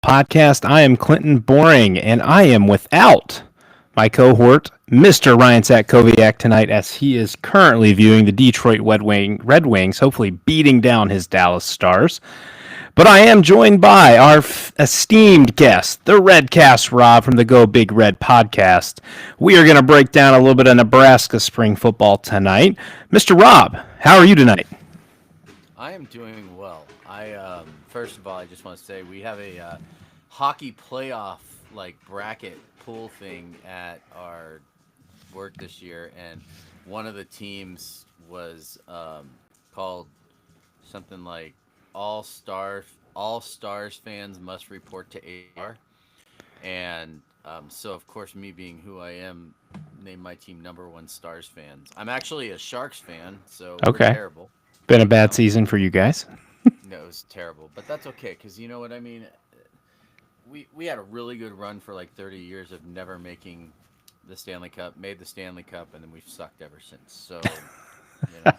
Podcast. I am Clinton Boring, and I am without my cohort, Mr. Ryan Satkowiak, tonight, as he is currently viewing the Detroit Red Wings, hopefully beating down his Dallas Stars. But I am joined by our esteemed guest, the RedCast Rob from the Go Big Red podcast. We are going to break down a little bit of Nebraska Spring Football tonight. Mr. Rob, how are you tonight? I am doing well. First of all, I just want to say we have a hockey playoff bracket pool thing at our work this year, and one of the teams was called something like All Stars fans must report to AR, and so of course me being who I am, named my team number one Stars fans. I'm actually a Sharks fan, so we're Okay. terrible. Been a You bad know, season for you guys. no, it was terrible, but that's okay because you know what I mean. We had a really good run for like 30 years of never making the Stanley Cup, made the Stanley Cup, and then we've sucked ever since. So, you know,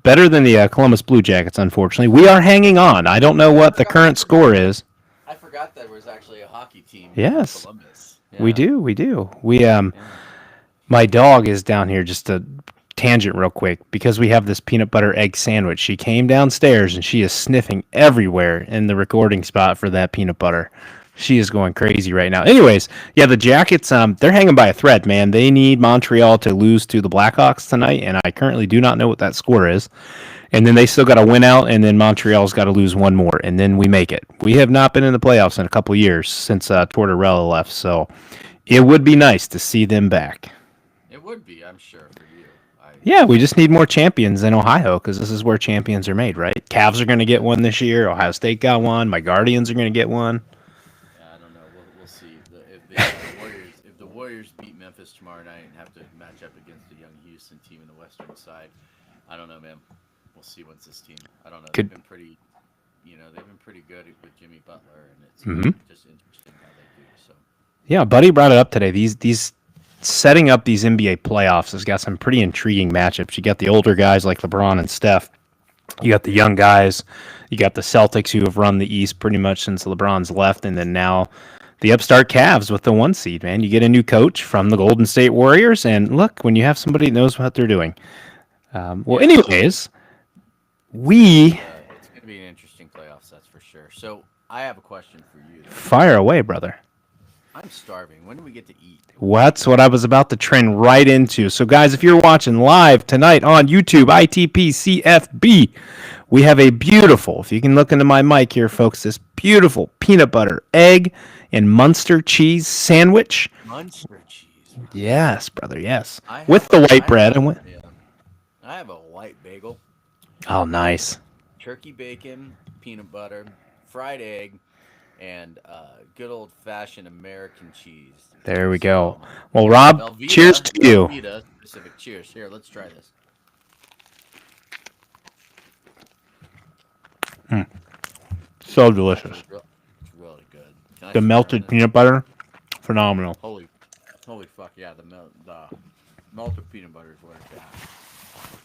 Better than the Columbus Blue Jackets, unfortunately. We are hanging on. I don't know I what the forgot. I current forgot score that. is. I forgot there was actually a hockey team from Yes, Columbus. we Yeah, do. We do. We yeah. My dog is down here, just a tangent real quick, because we have this peanut butter egg sandwich. She came downstairs and she is sniffing everywhere in the recording spot for that peanut butter. She is going crazy right now. Anyways, yeah, the Jackets, they're hanging by a thread, man. They need Montreal to lose to the Blackhawks tonight, and I currently do not know what that score is. And then they still got to win out, and then Montreal's got to lose one more, and then we make it. We have not been in the playoffs in a couple years since Tortorella left, so it would be nice to see them back. It would be, I'm sure, for you. Yeah, we just need more champions in Ohio because this is where champions are made, right? Cavs are going to get one this year. Ohio State got one. My Guardians are going to get one. Yeah, I don't know. We'll see. If the Warriors beat Memphis tomorrow night and have to match up against the young Houston team in the Western side, I don't know, man. We'll see once this team. I don't know. Could They've been pretty good with Jimmy Butler, and it's hmm just interesting how they do. So Yeah, Buddy brought it up today. These setting up these NBA playoffs has got some pretty intriguing matchups. You got the older guys like LeBron and Steph. You got the young guys. You got the Celtics who have run the East pretty much since LeBron's left, and then now the upstart Cavs with the one seed. Man, you get a new coach from the Golden State Warriors, and look, when you have somebody that knows what they're doing. yeah, Anyways, we it's going to be an interesting playoffs, that's for sure. So I have a question for you. Though. fire away, brother. I'm starving. When do we get to eat? That's what I was about to trend right into. So, guys, if you're watching live tonight on YouTube, ITP CFB, we have a beautiful, if you can look into my mic here, folks, this beautiful peanut butter, egg, and Munster cheese sandwich. Munster cheese. Yes, brother, yes. I With have the a, white bread. yeah, I have a white bagel, Oh, nice. turkey bacon, peanut butter, fried egg, and good old fashioned American cheese. There we go. So Well, Rob, cheers Velveeta, to you. Velveeta specific. Cheers. Here, let's try this. So delicious. It's really good. Can I The swear on melted this? peanut butter, phenomenal. Holy fuck yeah! The melted peanut butter is what it's at.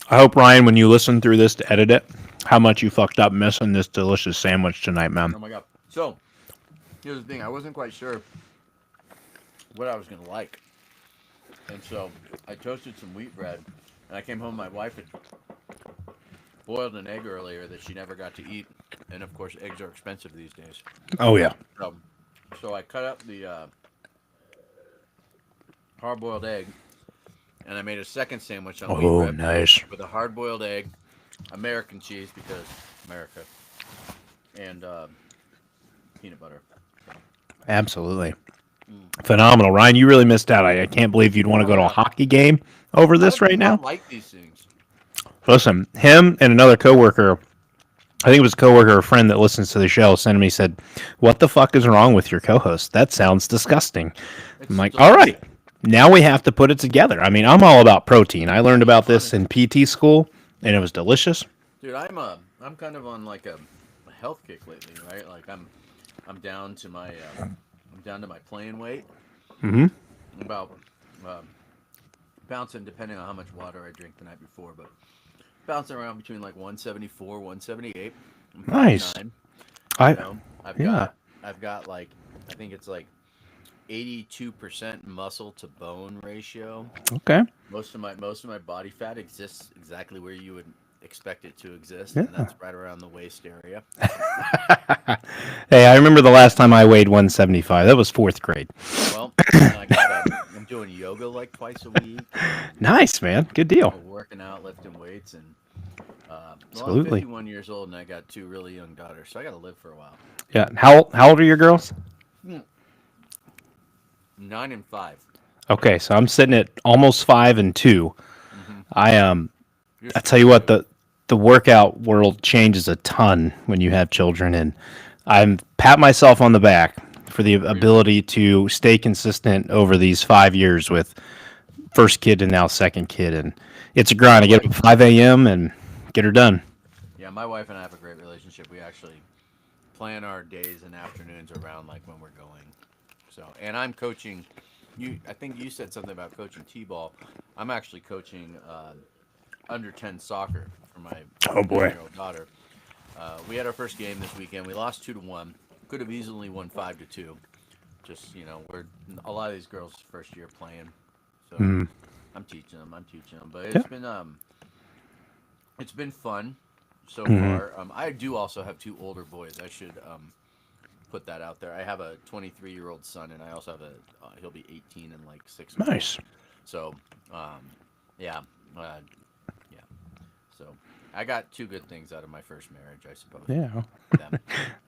I hope, Ryan, when you listen through this to edit it, how much you fucked up missing this delicious sandwich tonight, man. Oh my god! So here's the thing: I wasn't quite sure what I was gonna like, and so I toasted some wheat bread, and I came home. My wife had boiled an egg earlier that she never got to eat, and of course, eggs are expensive these days. Oh, yeah. So I cut up the hard-boiled egg, and I made a second sandwich on wheat Oh, bread nice. with a hard-boiled egg, American cheese because America, and peanut butter. Absolutely. Phenomenal. Ryan, you really missed out. I can't believe you'd want to go to a hockey game over How this do right you not now. like these things? Listen, him and another coworker, I think it was a coworker or friend that listens to the show, sent me, said, "What the fuck is wrong with your co-host? That sounds disgusting." I'm It's like, all delicious. right, now we have to put it together. I mean, I'm all about protein. I learned about Honest. this in PT school, and it was delicious. Dude, I'm kind of on like a health kick lately, right? Like I'm down to my playing weight. Hmm. I'm about um, bouncing depending on how much water I drink the night before, but bouncing around between like 174, 178. I'm Nice. 5'9". You I know, I've Yeah. got I've got like, I think it's like 82% muscle to bone ratio. Okay. Most of my body fat exists exactly where you would expect it to exist, and Yeah. that's right around the waist area. Hey, I remember the last time I weighed 175. That was fourth grade. Well, and I'm doing yoga like twice a week, and Nice, man. Good deal. working out, lifting weights, and well, I'm Absolutely. 51 years old, and I got two really young daughters, so I got to live for a while. Yeah. How old are your girls? 9 and 5. Okay, so I'm sitting at almost 5 and 2. Mm-hmm. I You're I tell you squeaky what, clean. the workout world changes a ton when you have children, and I'm pat myself on the back for the Are you? ability to stay consistent over these 5 years with first kid and now second kid, and it's a My grind. I get up wife. at 5 a.m. and get her done. Yeah, my wife and I have a great relationship. We actually plan our days and afternoons around like when we're going. So, and I'm coaching. I think you said something about coaching t-ball. I'm actually coaching under 10 soccer for my Oh boy. 9-year-old daughter. We had our first game this weekend. We lost 2-1. Could have easily won 5-2. Just we're a lot of these girls first year playing, so Mm, I'm teaching them. But yeah. it's been fun so Hmm. far. I do also have two older boys. I should put that out there. I have a 23-year-old son, and I also have he'll be 18 in like 6 months. Nice. So, yeah, uh, yeah. So I got two good things out of my first marriage, I suppose. Yeah. Them.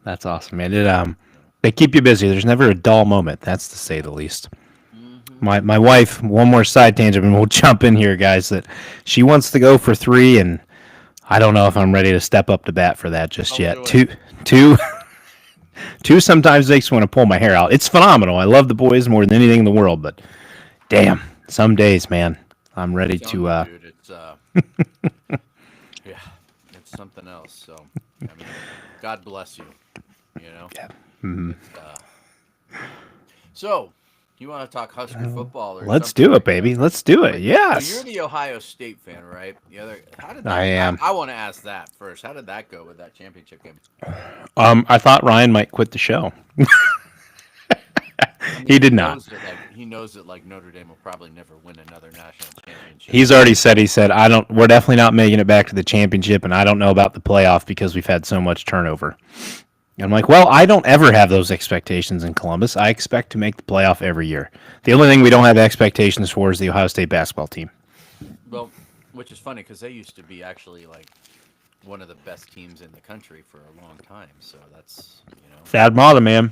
That's awesome, man. They keep you busy. There's never a dull moment. That's to say the least. Mm-hmm. My wife. One more side tangent, and we'll jump in here, guys. That she wants to go for three, and I don't know if I'm ready to step up to bat for that just Don't yet. do it. Two, two sometimes makes me want to pull my hair out. It's phenomenal. I love the boys more than anything in the world, but damn, some days, man, I'm I'm ready telling to. you, dude, it's yeah, it's something else. So, I mean, God bless you. You know, Yeah. Hmm. it's so. You want to talk Husker football or Let's something do it, like that? baby. Let's do it. Wait, so you're Yes, the Ohio State fan, right? The other, how did I that? am. I want to ask that first. How did that go with that championship game? I thought Ryan might quit the show. I mean, He did not. he knows that like Notre Dame will probably never win another national championship. He's already said. He said, "I don't. We're definitely not making it back to the championship, and I don't know about the playoff because we've had so much turnover." And I'm like, well, I don't ever have those expectations in Columbus. I expect to make the playoff every year. The only thing we don't have expectations for is the Ohio State basketball team. Well, which is funny because they used to be actually like one of the best teams in the country for a long time. So that's Bad Mata, man.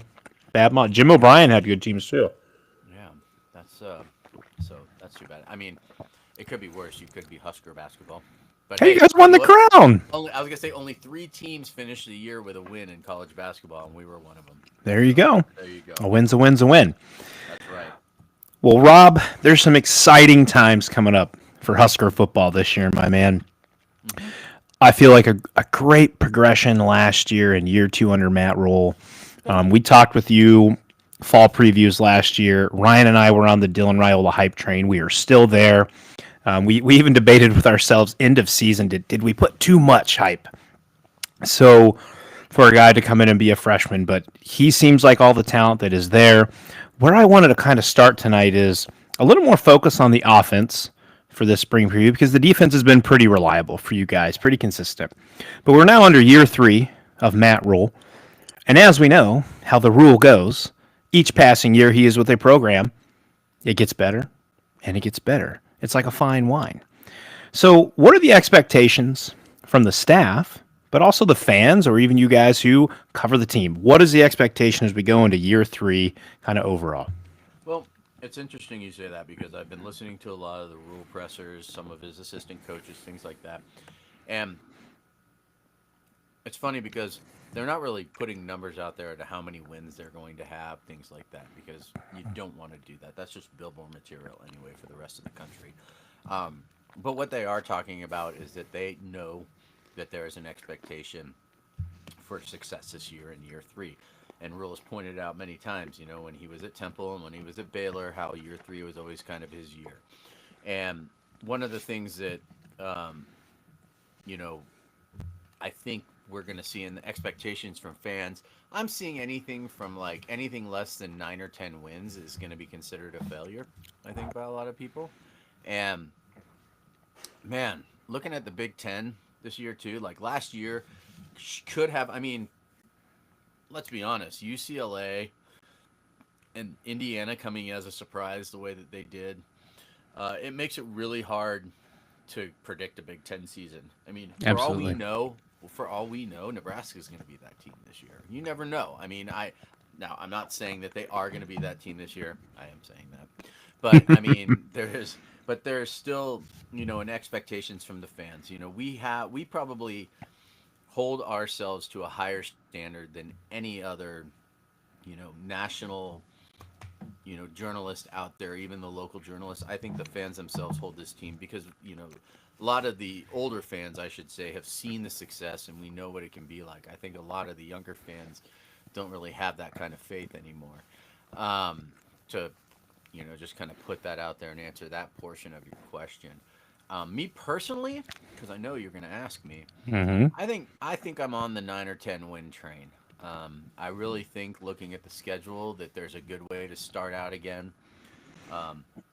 Bad Mata. Jim O'Brien had good teams too. yeah, that's so that's too bad. I mean, it could be worse. You could be Husker basketball, but Hey, you hey, guys won the look, crown. I was gonna say only three teams finished the year with a win in college basketball, and we were one of them. There you So go. there you go. A win's a win's a win. That's right. Well, Rob, there's some exciting times coming up for Husker football this year, my man. Hmm. I feel like a great progression last year and year two under Matt Rhule. We talked with you fall previews last year. Ryan and I were on the Dylan Raiola hype train. We are still there. We even debated with ourselves end of season. Did we put too much hype? So for a guy to come in and be a freshman, but he seems like all the talent that is there. Where I wanted to kind of start tonight is a little more focus on the offense for this spring preview because the defense has been pretty reliable for you guys, pretty consistent. But we're now under year three of Matt Rhule. And as we know how the rule goes, each passing year he is with a program, it gets better and it gets better. It's like a fine wine. So, what are the expectations from the staff, but also the fans, or even you guys who cover the team? What is the expectation as we go into year three, kind of overall? Well, it's interesting you say that because I've been listening to a lot of the rule pressers, some of his assistant coaches, things like that, and it's funny because they're not really putting numbers out there to how many wins they're going to have, things like that, because you don't want to do that. That's just billboard material anyway for the rest of the country. But what they are talking about is that they know that there is an expectation for success this year in year three. And Rule has pointed out many times, when he was at Temple and when he was at Baylor, how year three was always kind of his year. And one of the things that, um, you know, I think we're going to see in the expectations from fans. I'm seeing anything from like anything less than 9 or 10 wins is going to be considered a failure, I think, by a lot of people. And man, looking at the Big Ten this year too, like last year could have, I mean, let's be honest, UCLA and Indiana coming as a surprise the way that they did, it makes it really hard to predict a Big Ten season. I mean, Absolutely. for all we know, Nebraska is going to be that team this year. You never know. I mean, I'm not saying that they are going to be that team this year. I am saying that, but I mean, there's still an expectations from the fans. We probably hold ourselves to a higher standard than any other national journalist out there, even the local journalists. I think the fans themselves hold this team because a lot of the older fans, I should say, have seen the success and we know what it can be like. I think a lot of the younger fans don't really have that kind of faith anymore. To just kind of put that out there and answer that portion of your question. Me personally, because I know you're going to ask me, Mm-hmm. I think I'm on the 9 or 10 win train. I really think, looking at the schedule, that there's a good way to start out again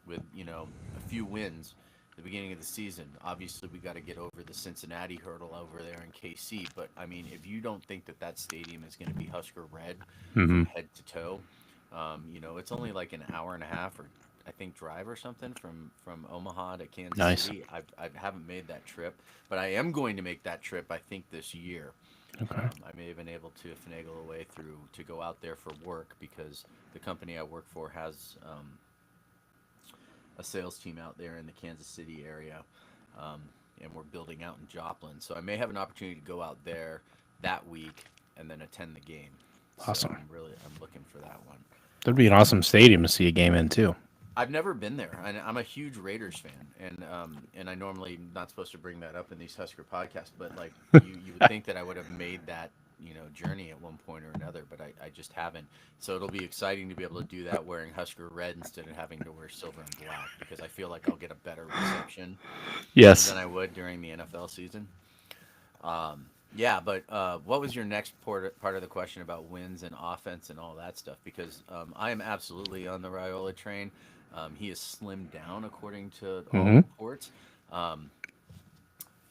with a few wins at the beginning of the season. Obviously, we got to get over the Cincinnati hurdle over there in KC. But I mean, if you don't think that stadium is going to be Husker red Mm-hmm. from head to toe, it's only like an hour and a half or I think drive or something from Omaha to Kansas Nice. City. I haven't made that trip, but I am going to make that trip. I think this year. Okay. I may have been able to finagle a way through to go out there for work because the company I work for has a sales team out there in the Kansas City area, um, and we're building out in Joplin. So I may have an opportunity to go out there that week and then attend the game. So Awesome. I'm looking for that one. That'd be an awesome stadium to see a game in too. I've never been there. I'm a huge Raiders fan, and I normally not supposed to bring that up in these Husker podcasts, but like you would think that I would have made that journey at one point or another, but I just haven't. So it'll be exciting to be able to do that wearing Husker red instead of having to wear silver and black because I feel like I'll get a better reception Yes. than I would during the NFL season. Yeah, but what was your next part of the question about wins and offense and all that stuff? Because I am absolutely on the Raiola train. He has slimmed down according to all Mm-hmm. reports. Um,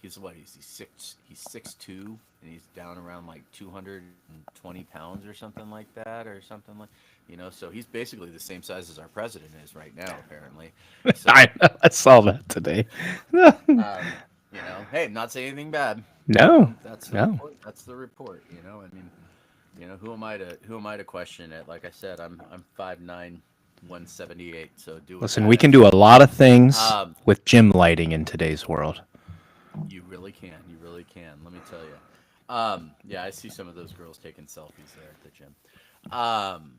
he's what? He's 6'2", and he's down around like 220 pounds or something like that, or something like So he's basically the same size as our president is right now, apparently. I So I saw that today. hey, not saying anything bad. No. That's the No. report. That's the report. I mean, who am I to question it? Like I said, I'm 5'9", 178. So do with Listen, we that can as do you a will. lot of things Um, with gym lighting in today's world. you really can. You really can. Let me tell you. Yeah, I see some of those girls taking selfies there at the gym. Um,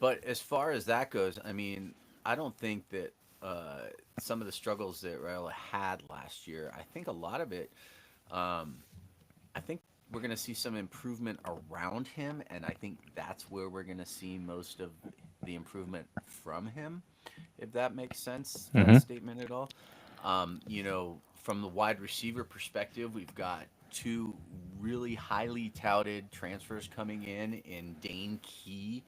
but as far as that goes, I mean, I don't think that some of the struggles that Raiola had last year. I think a lot of it. Um, I think we're going to see some improvement around him, and I think that's where we're going to see most of the improvement from him, if that makes sense, that Mm-hmm. statement at all. From the wide receiver perspective, we've got two really highly touted transfers coming in Dane Key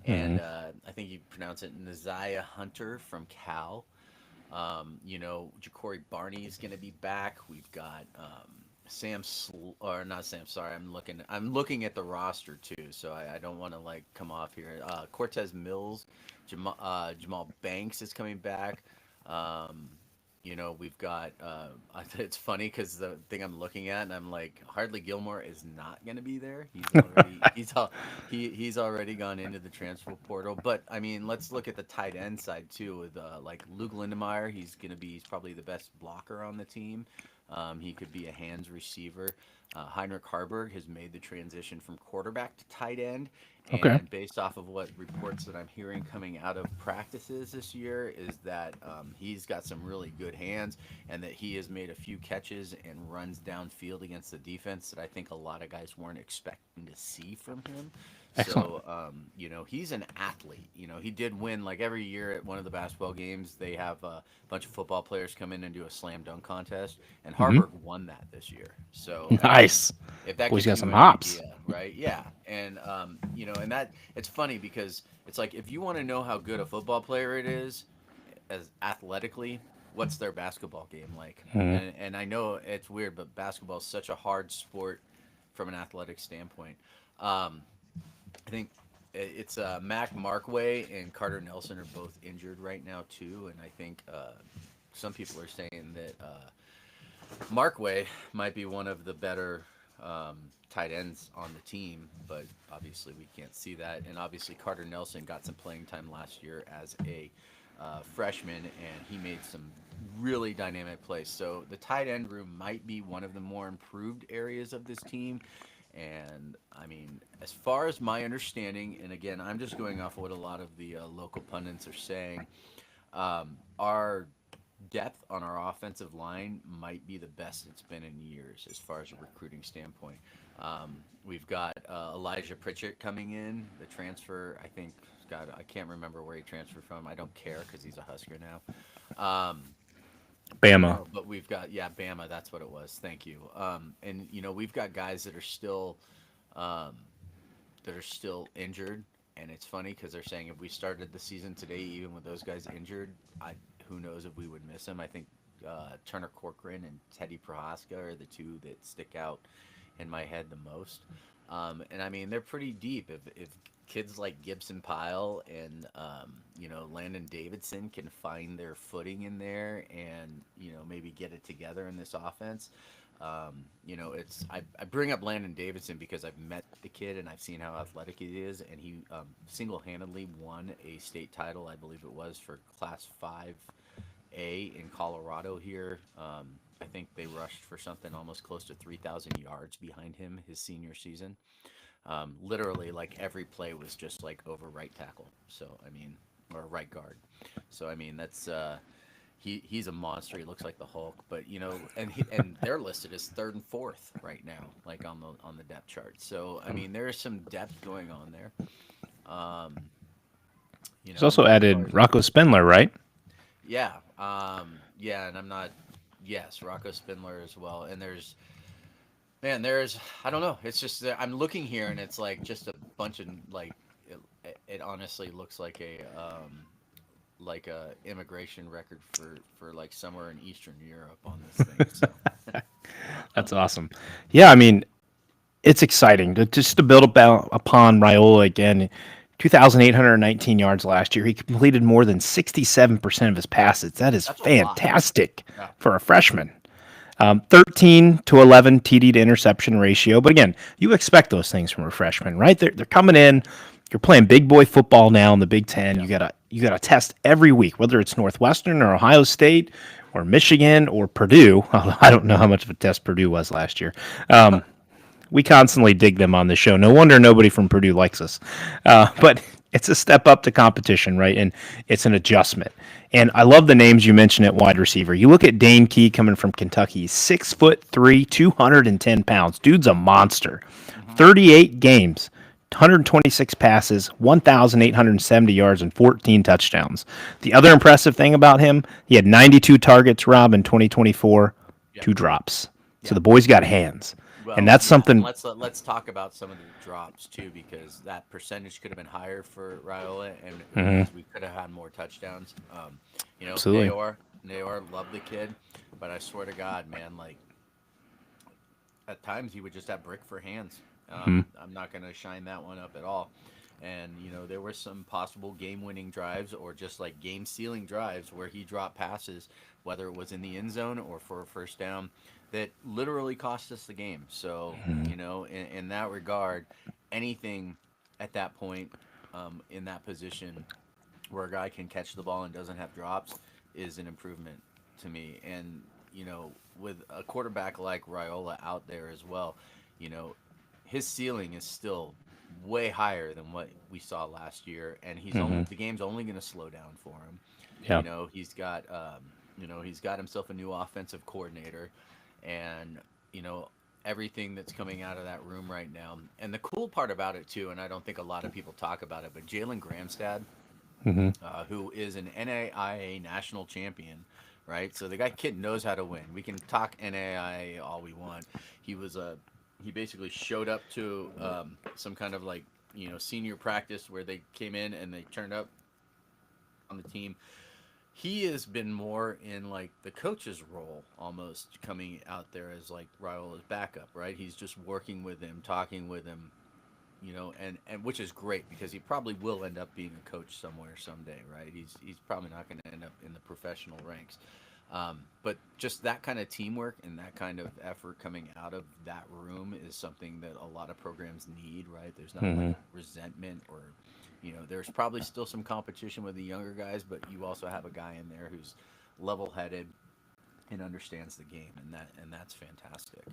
Mm-hmm. and I think you pronounce it Naziah Hunter from Cal. Ja'Cory Barney is going to be back. We've got or not Sam. Sorry, I'm looking at the roster too, so I don't want to like come off here. Cortez Mills, Jamal Banks is coming back. Um, we've got. It's funny because the thing I'm looking at, and I'm like, Hardly Gilmore is not going to be there. He's already gone into the transfer portal. But I mean, let's look at the tight end side too. With like Luke Lindemeyer, he's probably the best blocker on the team. He could be a hands receiver. Heinrich Harburg has made the transition from quarterback to tight end. Okay. And based off of what reports that I'm hearing coming out of practices this year, is that he's got some really good hands and that he has made a few catches and runs downfield against the defense that I think a lot of guys weren't expecting to see from him. Excellent. So, he's an athlete. He did win like every year at one of the basketball games. They have a bunch of football players come in and do a slam dunk contest, and Mm-hmm. Harburg won that this year. So, I Nice. If that Boy's gives got you some an hops. idea, right? Yeah, and and that it's funny because it's like if you want to know how good a football player it is, as athletically, what's their basketball game like? Mhm. And I know it's weird, but basketball is such a hard sport from an athletic standpoint. Um, I think it's Mac Markway and Carter Nelson are both injured right now too, and I think some people are saying that Markway might be one of the better tight ends on the team, but obviously we can't see that. And obviously Carter Nelson got some playing time last year as a freshman, and he made some really dynamic plays. So the tight end room might be one of the more improved areas of this team. And I mean, as far as my understanding, and again, I'm just going off of what a lot of the local pundits are saying, our depth on our offensive line might be the best it's been in years as far as a recruiting standpoint. We've got Elijah Pritchett coming in, the transfer. I think, God, I can't remember where he transferred from. I don't care because he's a Husker now. Bama. But we've got, yeah, Bama. That's what it was. Thank you. And we've got guys um, that are still injured. And it's funny because they're saying if we started the season today, even with those guys injured, who knows if we would miss them. I think Turner Corcoran and Teddy Prohaska are the two that stick out in my head the most. And I mean, they're pretty deep. If kids like Gibson Pyle and Landon Davidson can find their footing in there and maybe get it together in this offense. I bring up Landon Davidson because I've met the kid and I've seen how athletic he is, and he single-handedly won a state title, I believe it was, for Class 5A in Colorado here. I think they rushed for something almost close to 3,000 yards behind him his senior season. Literally, like every play was just like over right tackle. So I mean, or right guard. So I mean, that's he's a monster. He looks like the Hulk, but and they're listed as third and fourth right now, like on the depth chart. So I mean, there is some depth going on there. Um, He's also as far added as Rocco Spindler, right? yeah, yeah, and I'm not. Yes, Rocco Spindler as well. And there's I don't know. It's just that I'm looking here and it's like just a bunch of like it honestly looks like a immigration record for like somewhere in Eastern Europe on this thing. So That's awesome. Yeah, I mean, it's exciting just to build upon Raiola again. 2,819 yards last year. He completed more than 67% of his passes. That is that's a lot. fantastic Yeah. for a freshman. 13 to 11 TD to interception ratio. But again, you expect those things from a freshman, right? They're coming in. You're playing big boy football now in the Big Ten. Yeah. You gotta test every week, whether it's Northwestern or Ohio State or Michigan or Purdue. Although I don't know how much of a test Purdue was last year. We constantly dig them on the show. No wonder nobody from Purdue likes us. But it's a step up to competition, right? And it's an adjustment. And I love the names you mentioned at wide receiver. You look at Dane Key coming from Kentucky. He's 6'3", 210 pounds. Dude's a monster. Mm-hmm. 38 games, 126 passes, 1,870 yards, and 14 touchdowns. The other impressive thing about him, he had 92 targets, Rob, in 2024, Yeah. 2 drops. So Yeah. the boy's got hands. Well, And that's yeah, something. let's talk about some of the drops too, because that percentage could have been higher for Raiola, and we could have had more touchdowns. Absolutely. Nayor loved the kid, but I swear to God, man, like at times he would just have brick for hands. I'm not going to shine that one up at all. And there were some possible game-winning drives or just like game-sealing drives where he dropped passes, whether it was in the end zone or for a first down, that literally cost us the game. So in that regard, anything at that point in that position where a guy can catch the ball and doesn't have drops is an improvement to me. And with a quarterback like Raiola out there as well, his ceiling is still way higher than what we saw last year, and the game's only going to slow down for him. Yeah. He's got himself a new offensive coordinator, and everything that's coming out of that room right now. And the cool part about it too, and I don't think a lot of people talk about it, but Jalen Gramstad, who is an NAIA national champion right? So the kid knows how to win. We can talk NAIA all we want. He basically showed up to some kind of like senior practice where they came in and they turned up on the team. He has been more in like the coach's role, almost coming out there as like Raiola's backup, right? He's just working with him, talking with him, and which is great because he probably will end up being a coach somewhere someday, right? He's probably not going to end up in the professional ranks, but just that kind of teamwork and that kind of effort coming out of that room is something that a lot of programs need, right? There's not like resentment or there's probably still some competition with the younger guys, but you also have a guy in there who's level-headed and understands the game, and that's fantastic.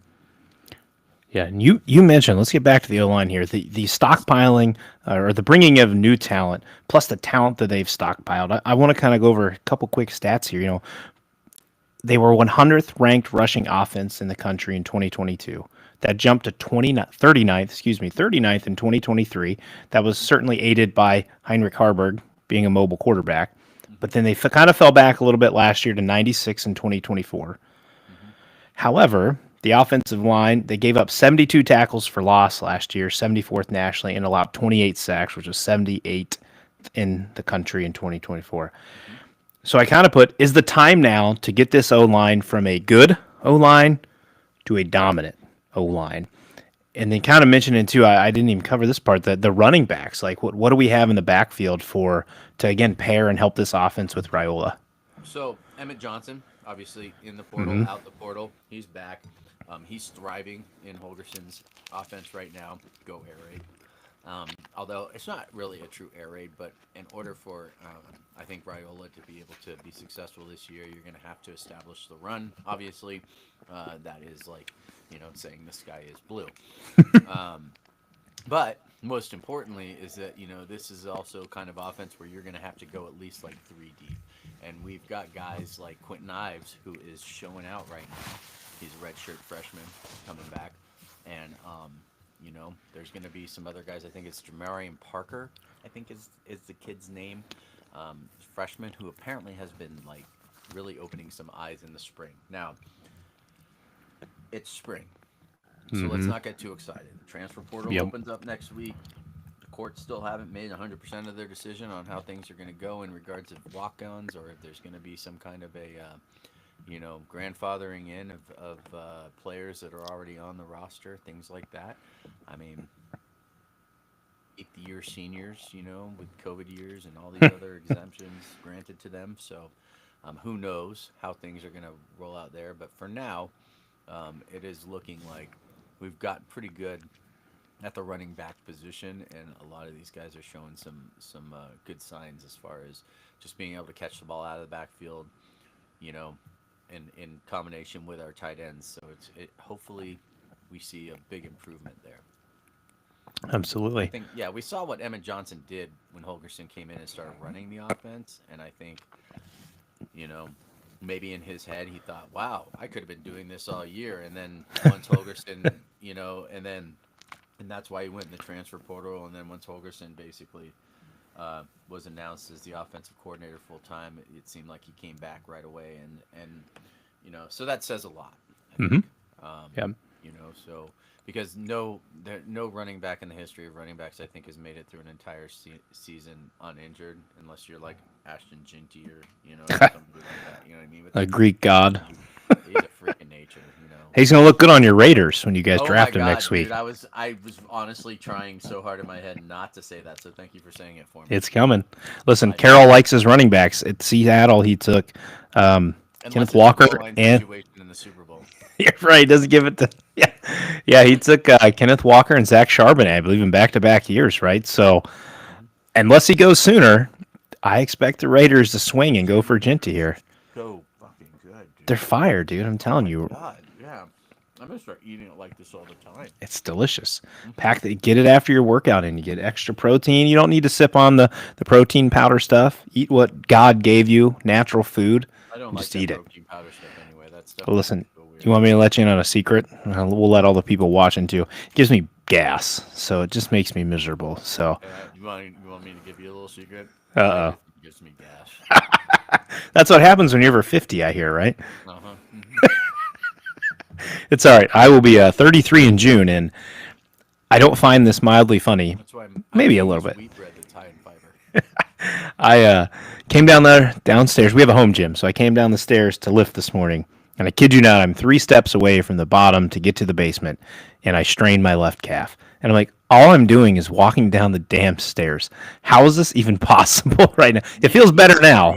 Yeah, and you mentioned, let's get back to the O-line here, the stockpiling or the bringing of new talent, plus the talent that they've stockpiled. I want to kind of go over a couple quick stats here. They were 100th ranked rushing offense in the country in 2022. That jumped to 39th in 2023. That was certainly aided by Heinrich Harburg being a mobile quarterback. But then they kind of fell back a little bit last year to 96 in 2024. However, the offensive line, they gave up 72 tackles for loss last year, 74th nationally, and allowed 28 sacks, which was 78th in the country in 2024. So I kind of put, is the time now to get this O-line from a good O-line to a dominant O-line? And then kind of mentioning too, I didn't even cover this part, the running backs. Like what do we have in the backfield to again pair and help this offense with Raiola? So Emmett Johnson, obviously in the portal, out the portal, he's back. He's thriving in Holgerson's offense right now. Go air raid. Although it's not really a true air raid, but in order for I think Raiola to be able to be successful this year, you're going to have to establish the run. Obviously, that is like saying the sky is blue. But most importantly is that this is also kind of offense where you're going to have to go at least like 3 deep, and we've got guys like Quentin Ives who is showing out right now. He's a redshirt freshman coming back, and there's going to be some other guys. I think it's Jamarian Parker, I think is the kid's name, freshman, who apparently has been like really opening some eyes in the spring. Now, it's spring, so let's not get too excited. The transfer portal opens up next week. The courts still haven't made 100% of their decision on how things are going to go in regards of walk-ons, or if there's going to be some kind of a grandfathering in of players that are already on the roster, things like that. I mean, 8th-year seniors, with COVID years and all these other exemptions granted to them. So who knows how things are going to roll out there. But for now, it is looking like we've gotten pretty good at the running back position, and a lot of these guys are showing some good signs as far as just being able to catch the ball out of the backfield, in combination with our tight ends. So hopefully we see a big improvement there. Absolutely. I think, we saw what Emmett Johnson did when Holgerson came in and started running the offense, and I think, maybe in his head he thought, wow, I could have been doing this all year. And then once Holgerson, and that's why he went in the transfer portal. And then once Holgerson basically was announced as the offensive coordinator full time, it seemed like he came back right away, and so that says a lot. I think. So because no running back in the history of running backs, I think, has made it through an entire season uninjured, unless you're like Ashton Ginty or something like that. You know what I mean? A Greek god. He's a freak of nature. He's gonna look good on your Raiders when you guys draft him next week. Dude, I was honestly trying so hard in my head not to say that, so thank you for saying it for me. It's coming. Listen, Carroll likes his running backs. At Seattle, he took Kenneth Walker and in the Super Bowl. You're right. Doesn't give it to he took Kenneth Walker and Zach Charbonnet, I believe, in back-to-back years, right? So unless he goes sooner, I expect the Raiders to swing and go for Ginty here. So fucking good, dude. They're fire, dude. I'm telling you. God, yeah. I'm gonna start eating it like this all the time. It's delicious. Get it after your workout, and you get extra protein. You don't need to sip on the protein powder stuff. Eat what God gave you, natural food. I don't just like eat that it. protein powder stuff anyway. That stuff. Well, listen, you want me to let you in on a secret? We'll let all the people watching too. It gives me gas, so it just makes me miserable. So, You want me to give you a little secret? uh-oh. It gives me gas. That's what happens when you're over 50, I hear, right? Uh-huh. It's all right. I will be 33 in June, and I don't find this mildly funny. That's why Maybe a little bit. Wheat bread that's high in fiber. I came downstairs. We have a home gym, so I came down the stairs to lift this morning. And I kid you not, I'm 3 steps away from the bottom to get to the basement, and I strained my left calf. And I'm like, all I'm doing is walking down the damn stairs. How is this even possible right now? It feels better now.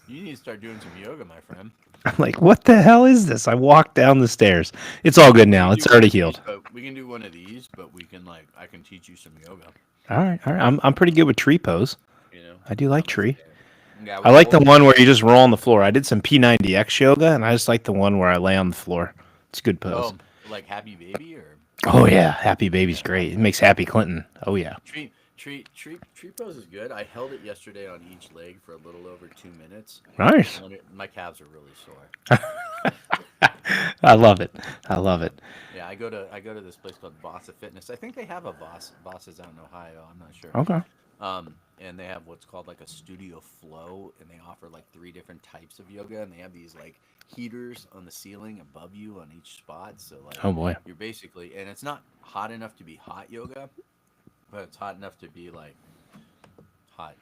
You need to start doing some yoga, my friend. I'm like, what the hell is this? I walked down the stairs. It's all good now. It's already healed. We can do one of these, but I can teach you some yoga. All right. I'm pretty good with tree pose. I do like tree. Yeah, I like the one where you just roll on the floor. I did some P90X yoga, and I just like the one where I lay on the floor. It's a good pose. Oh, like Happy Baby or? Oh yeah, Happy Baby's great. It makes Happy Clinton. Oh yeah. Tree pose is good. I held it yesterday on each leg for a little over 2 minutes. Nice. My calves are really sore. I love it. Yeah, I go to this place called Vossa Fitness. I think they have a Vossa's out in Ohio. I'm not sure. Okay. And they have what's called like a studio flow, and they offer like 3 different types of yoga, and they have these like heaters on the ceiling above you on each spot. So like, oh boy, you're basically, and it's not hot enough to be hot yoga, but it's hot enough to be like hot.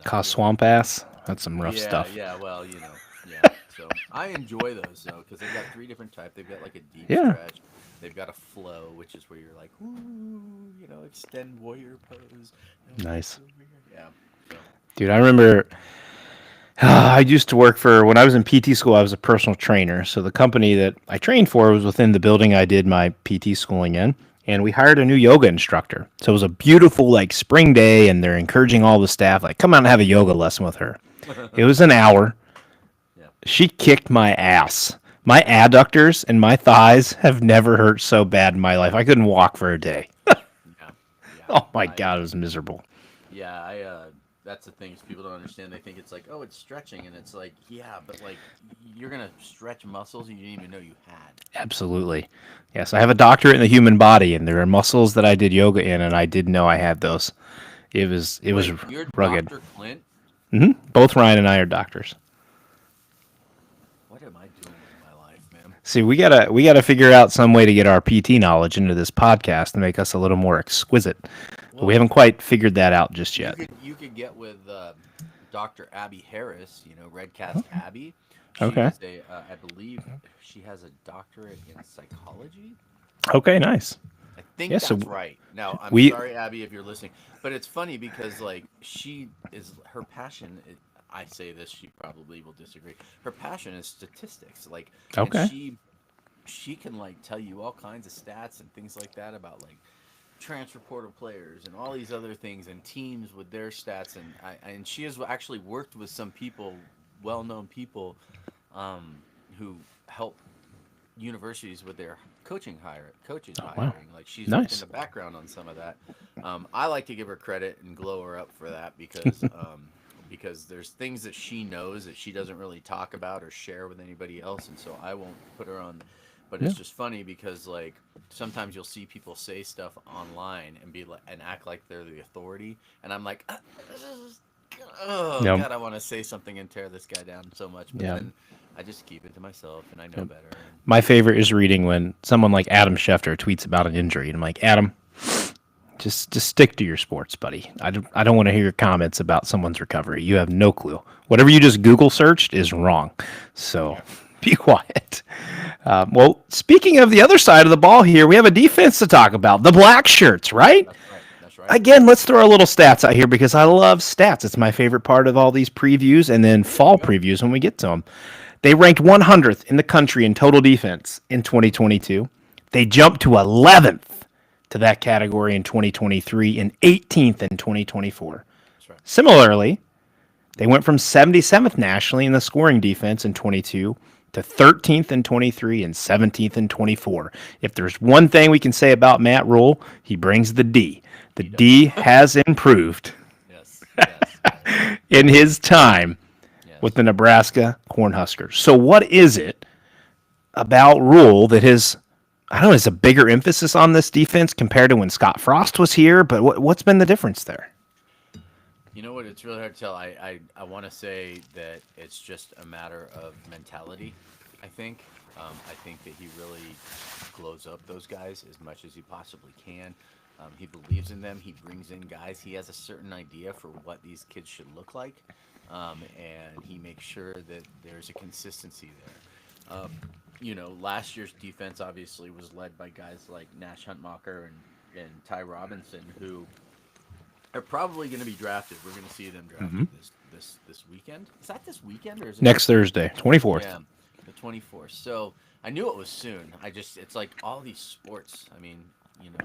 Cause swamp ass. That's some rough stuff. Yeah, well, yeah. So I enjoy those though, because they've got 3 different types. They've got like a deep stretch. They've got a flow, which is where you're like, ooh, extend warrior pose. Nice. Yeah. So. Dude, I remember I used to work when I was in PT school, I was a personal trainer. So the company that I trained for was within the building I did my PT schooling in. And we hired a new yoga instructor. So it was a beautiful like spring day, and they're encouraging all the staff, like, come out and have a yoga lesson with her. It was an hour. Yeah. She kicked my ass. My adductors and my thighs have never hurt so bad in my life. I couldn't walk for a day. Oh my God, it was miserable. Yeah, that's the thing is people don't understand. They think it's like, oh, it's stretching, and it's like, yeah, but like you're gonna stretch muscles you didn't even know you had. Absolutely. Yes, I have a doctorate in the human body, and there are muscles that I did yoga in, and I didn't know I had those. It was you're rugged. Dr. Clint? Mm-hmm. Both Ryan and I are doctors. What am I doing with my life, man? See, we gotta figure out some way to get our PT knowledge into this podcast and make us a little more exquisite. Well, we haven't quite figured that out just yet. You could get with Dr. Abby Harris, RedCast Abby. Okay. I believe she has a doctorate in psychology. Okay, nice. I think that's right. Now, I'm sorry, Abby, if you're listening, but it's funny because like her passion. I say this, she probably will disagree. Her passion is statistics. Like, okay. And she can like tell you all kinds of stats and things like that about like transfer portal players and all these other things and teams with their stats, and she has actually worked with some people, well-known people, who help universities with their coaches hiring. Like she's in the background on some of that. I like to give her credit and glow her up for that because there's things that she knows that she doesn't really talk about or share with anybody else, and so I won't put her on. But it's just funny because like sometimes you'll see people say stuff online and act like they're the authority, and I'm like, God, I want to say something and tear this guy down so much, but then I just keep it to myself, and I know better. My favorite is reading when someone like Adam Schefter tweets about an injury, and I'm like, Adam, just stick to your sports, buddy. I don't want to hear your comments about someone's recovery. You have no clue. Whatever you just Google searched is wrong. So. Yeah. Be quiet. Well, speaking of the other side of the ball here, we have a defense to talk about. The black shirts, right? That's right. Again, let's throw a little stats out here because I love stats. It's my favorite part of all these previews and then fall previews when we get to them. They ranked 100th in the country in total defense in 2022. They jumped to 11th to that category in 2023 and 18th in 2024. That's right. Similarly, they went from 77th nationally in the scoring defense in 22 to 13th in 23 and 17th in 24. If there's one thing we can say about Matt Rhule, he brings the D. The D has improved in his time with the Nebraska Cornhuskers. So what is it about Rhule that has I don't know, is a bigger emphasis on this defense compared to when Scott Frost was here, but what's been the difference there? You know what? It's really hard to tell. I want to say that it's just a matter of mentality. I think. I think that he really glows up those guys as much as he possibly can. He believes in them. He brings in guys. He has a certain idea for what these kids should look like, and he makes sure that there's a consistency there. Last year's defense obviously was led by guys like Nash Huntmacher and Ty Robinson, who are probably going to be drafted. We're going to see them drafted this weekend. Is that this weekend or is it Next Thursday, 24th? Yeah, the 24th. So I knew it was soon. It's like all these sports. I mean,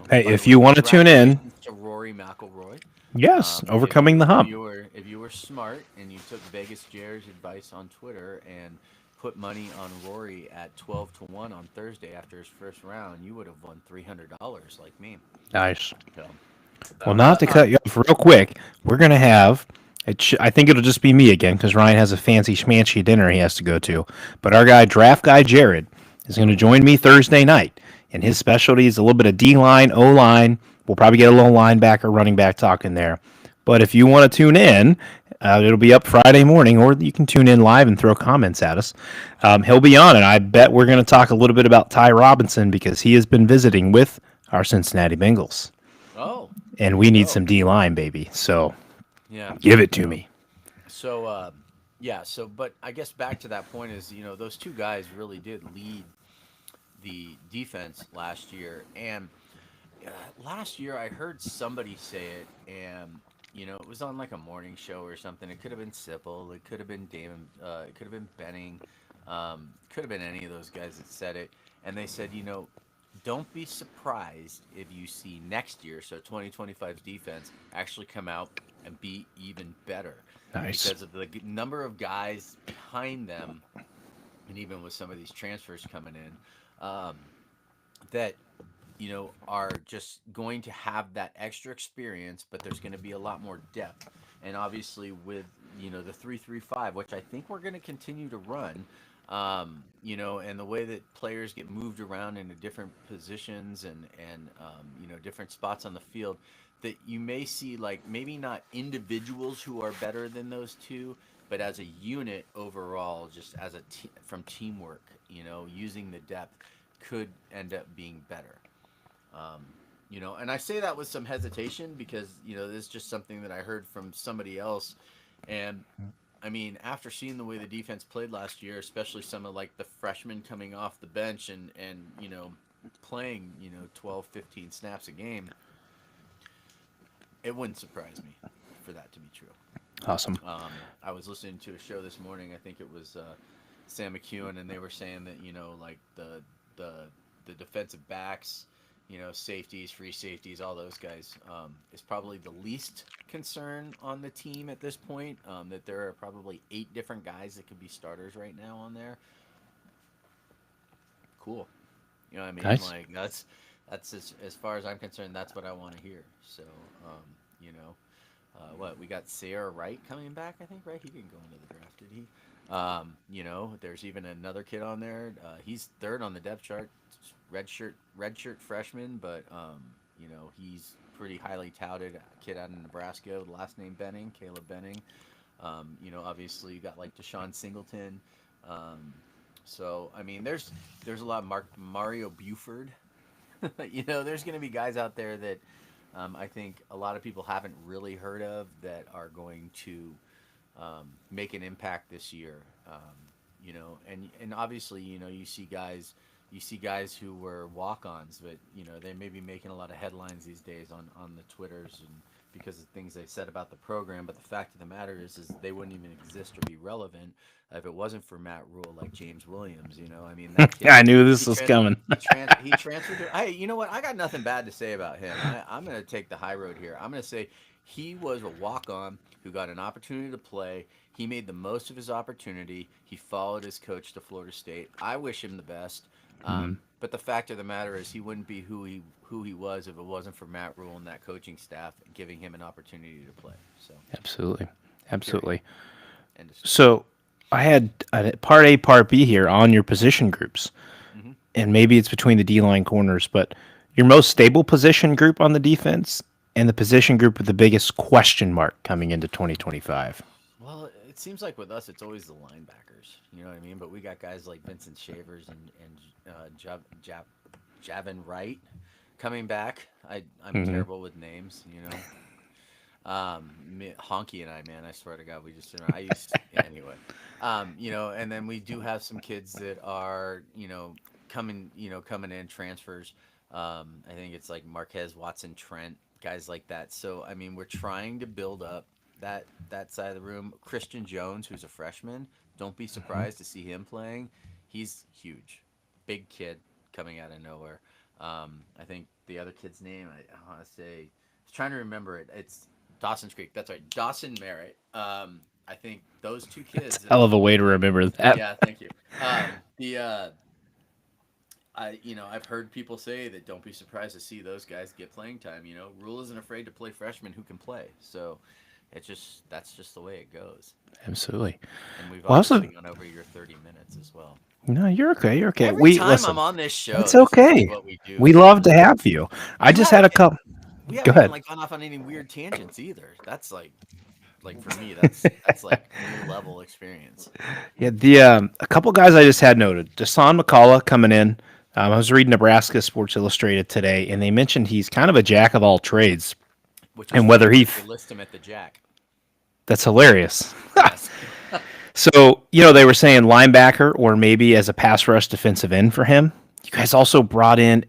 Hey, by the if way, you want to tune in, congratulations to Rory McIlroy. yes, overcoming the hump. If you were smart and you took Vegas Jared's advice on Twitter and put money on Rory at 12-1 on Thursday after his first round, you would have won $300 like me. Nice. So, Well, not to cut you off real quick, we're going to have, I think it'll just be me again because Ryan has a fancy schmancy dinner he has to go to. But our guy, draft guy Jared, is going to join me Thursday night. And his specialty is a little bit of D-line, O-line. We'll probably get a little linebacker, running back talk in there. But if you want to tune in, it'll be up Friday morning, or you can tune in live and throw comments at us. He'll be on, and I bet we're going to talk a little bit about Ty Robinson because he has been visiting with our Cincinnati Bengals. oh, And we need some D-line, baby. So yeah. give it to me. So, but I guess back to that point is, those two guys really did lead the defense last year. And last year I heard somebody say it, and, it was on like a morning show or something. It could have been Sipple. It could have been Damon. It could have been Benning. Could have been any of those guys that said it. And they said, don't be surprised if you see next year, so 2025's defense, actually come out and be even better. Nice. Because of the number of guys behind them, and even with some of these transfers coming in, that, are just going to have that extra experience, but there's going to be a lot more depth. And obviously with, the 3-3-5, which I think we're going to continue to run, and the way that players get moved around into different positions and different spots on the field, that you may see like maybe not individuals who are better than those two, but as a unit overall, just as from teamwork, using the depth could end up being better. And I say that with some hesitation because, this is just something that I heard from somebody else. And I mean, after seeing the way the defense played last year, especially some of like the freshmen coming off the bench and playing, 12, 15 snaps a game, it wouldn't surprise me for that to be true. Awesome. I was listening to a show this morning. I think it was Sam McEwen, and they were saying that, like the defensive backs, safeties, free safeties, all those guys, is probably the least concern on the team at this point. That there are probably 8 different guys that could be starters right now on there. Cool. You know what I mean? Nice. Like that's as far as I'm concerned, that's what I want to hear. So, what we got Sarah Wright coming back, I think, right? He didn't go into the draft, did he? There's even another kid on there. He's third on the depth chart, redshirt freshman, but he's pretty highly touted kid out of Nebraska. Last name Benning, Caleb Benning. Obviously you got like Deshaun Singleton. So I mean, there's a lot of Mario Buford. There's going to be guys out there that I think a lot of people haven't really heard of that are going to make an impact this year. And obviously, you see guys who were walk-ons, but they may be making a lot of headlines these days on the Twitters and because of things they said about the program. But the fact of the matter is they wouldn't even exist or be relevant if it wasn't for Matt Rhule, like James Williams. I mean, that kid, I knew this was coming. He transferred to. Hey, you know what? I got nothing bad to say about him. I'm going to take the high road here. I'm going to say he was a walk-on who got an opportunity to play. He made the most of his opportunity. He followed his coach to Florida State. I wish him the best. But the fact of the matter is he wouldn't be who he was if it wasn't for Matt Rhule and that coaching staff giving him an opportunity to play. So Absolutely. So I had part A, part B here on your position groups. and maybe it's between the D line corners, but your most stable position group on the defense and the position group with the biggest question mark coming into 2025. Well, it seems like with us, it's always the linebackers. You know what I mean? But we got guys like Vincent Shavers and Javin Wright coming back. I'm Hmm. terrible with names. You know, Honky and I, man, I swear to God, we just I used anyway. And then we do have some kids that are coming in transfers. I think it's like Marquez Watson Trent, guys like that. So I mean, we're trying to build up that side of the room. Christian Jones, who's a freshman, don't be surprised to see him playing. He's huge, big kid coming out of nowhere. I think the other kid's name, I want to say, I was trying to remember it. It's Dawson's Creek. That's right, Dawson Merritt. I think those two It's kids. a hell of a way to remember that. Yeah, thank you. The I've heard people say that don't be surprised to see those guys get playing time. Rule isn't afraid to play freshmen who can play. So that's just the way it goes. Absolutely. And we've Well, also, obviously gone over your 30 minutes as well. no, you're okay. You're okay. Every We time I'm listen. on this show, It's this is just okay. what we do, We man. love to have you. I You just had haven't a couple. we Go haven't even ahead. like gone off on any weird tangents either. That's like for me, that's like new level experience. Yeah, the a couple guys I just had noted. Desan McCullough coming in. I was reading Nebraska Sports Illustrated today, and they mentioned he's kind of a jack of all trades. Which is And funny whether he, because they list him at the Jack. that's hilarious. Yes. So, they were saying linebacker or maybe as a pass rush defensive end for him. You guys also brought in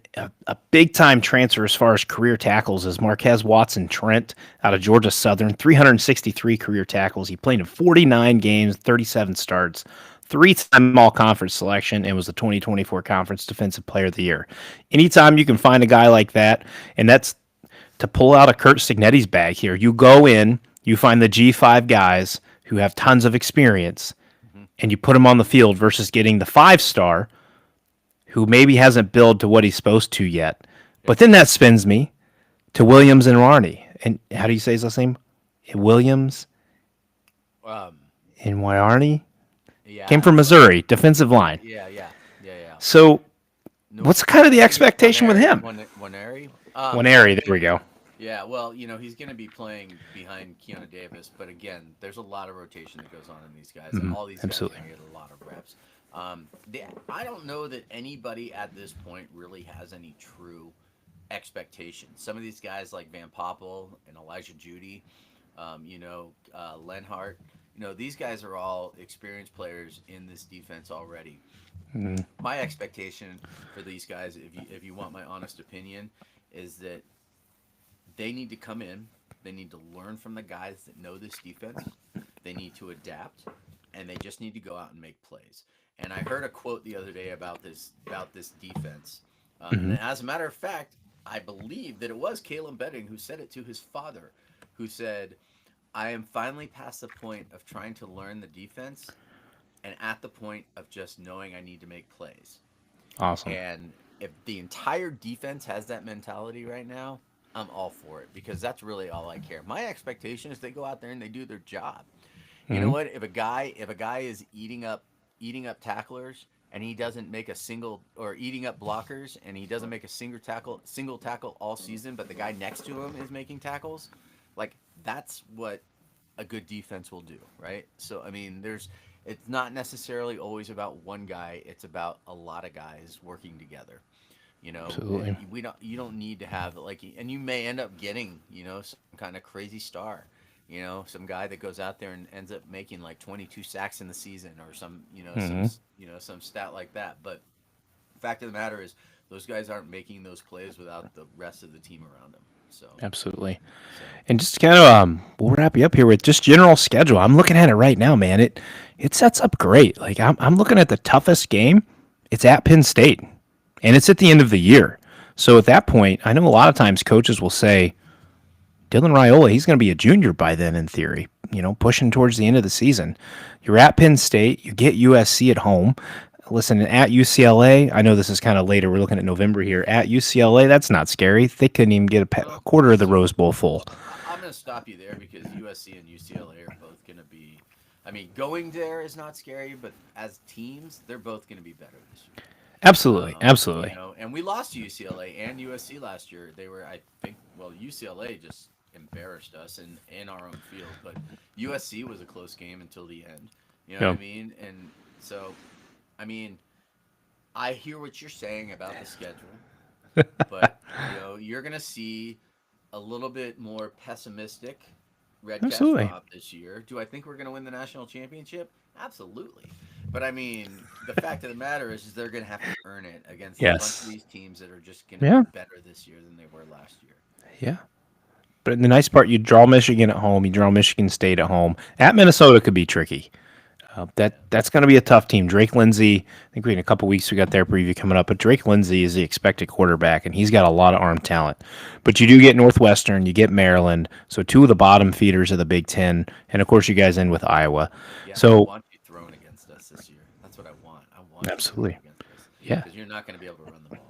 a big time transfer as far as career tackles as Marquez Watson Trent out of Georgia Southern, 363 career tackles. He played in 49 games, 37 starts, three-time all-conference selection, and was the 2024 Conference Defensive Player of the Year. Anytime you can find a guy like that, and that's to pull out a Kurt Stignetti's bag here. You go in, you find the G5 guys who have tons of experience, Hmm. and you put them on the field versus getting the 5 star who maybe hasn't built to what he's supposed to yet. But Yep. then that spins me to Williams and Warney. And how do you say his last name? Williams Um. and Warney came Yeah. from Missouri, defensive line. Yeah. Yeah. Yeah. Yeah. So No, what's kind of the maybe expectation with him? Waneri. I Waneri, there we think. go. Yeah. Well, he's going to be playing behind Keanu Davis, but again, there's a lot of rotation that goes on in these guys, and Mhm, all these guys are absolutely. going to get a lot of reps. I don't know that anybody at this point really has any true expectations. Some of these guys like Van Poppel and Elijah Judy, Lenhart, these guys are all experienced players in this defense already. Mhm. My expectation for these guys, if you want my honest opinion, is that they need to come in. They need to learn from the guys that know this defense. They need to adapt, and they just need to go out and make plays. And I heard a quote the other day about this defense. And Mhm. as a matter of fact, I believe that it was Caleb Betting who said it to his father, who said, "I am finally past the point of trying to learn the defense, and at the point of just knowing I need to make plays." Awesome. And if the entire defense has that mentality right now, I'm all for it because that's really all I care. My expectation is they go out there and they do their job. You know Mhm. what? If a guy is eating up tacklers and he doesn't make a single or eating up blockers and he doesn't make a single tackle all season, but the guy next to him is making tackles, like that's what a good defense will do, right? So I mean, it's not necessarily always about one guy, it's about a lot of guys working together. Absolutely. You don't need to have like, and you may end up getting some kind of crazy star, some guy that goes out there and ends up making like 22 sacks in the season or some Mhm. some stat like that. But fact of the matter is those guys aren't making those plays without the rest of the team around them. So Absolutely. so And just kind of we'll wrap you up here with just general schedule. I'm looking at it right now, man. It sets up great. Like I'm looking at the toughest game. It's at Penn State, and it's at the end of the year. So at that point, I know a lot of times coaches will say Dylan Raiola, he's going to be a junior by then in theory. Pushing towards the end of the season. You're at Penn State. You get USC at home. Listen, at UCLA, I know this is kind of later. We're looking at November here. At UCLA, that's not scary. They couldn't even get a well, quarter of the so Rose Bowl full. I'm going to stop you there because USC and UCLA are both going to be. I mean, going there is not scary, but as teams, they're both going to be better this year. Absolutely, absolutely. And we lost to UCLA and USC last year. They were, I think, well, UCLA just embarrassed us in our own field, but USC was a close game until the end. You know what Yeah. I mean? And so, I mean, I hear what you're saying about the schedule, but you're gonna see a little bit more pessimistic RedCast Absolutely. Rob this year. Do I think we're gonna win the national championship? Absolutely. But I mean, the fact of the matter is they're gonna have to earn it against a bunch of Yes. these teams that are just gonna be Yeah. better this year than they were last year. Yeah. But the nice part, you draw Michigan at home, you draw Michigan State at home. At Minnesota could be tricky. Yeah. That's going to be a tough team. Drake Lindsey, I think in a couple weeks we got their preview coming up, but Drake Lindsey is the expected quarterback, and he's got a lot of arm talent. But you do get Northwestern, you get Maryland, so two of the bottom feeders of the Big Ten, and of course you guys in with Iowa. Yeah, I So want you thrown against us this year. That's what I want. I want you thrown absolutely, against us yeah. because you're not gonna be able to run the ball.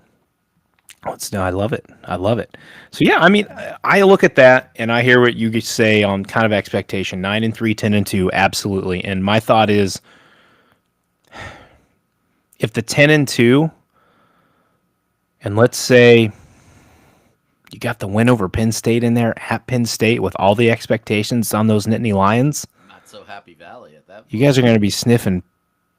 No, I love it. I love it. So yeah, I mean, I look at that and I hear what you say on kind of expectation: 9-3, 10-2, absolutely. And my thought is, if the 10-2, and let's say you got the win over Penn State in there at Penn State with all the expectations on those Nittany Lions, Not so happy Valley at that you point. guys are going to be sniffing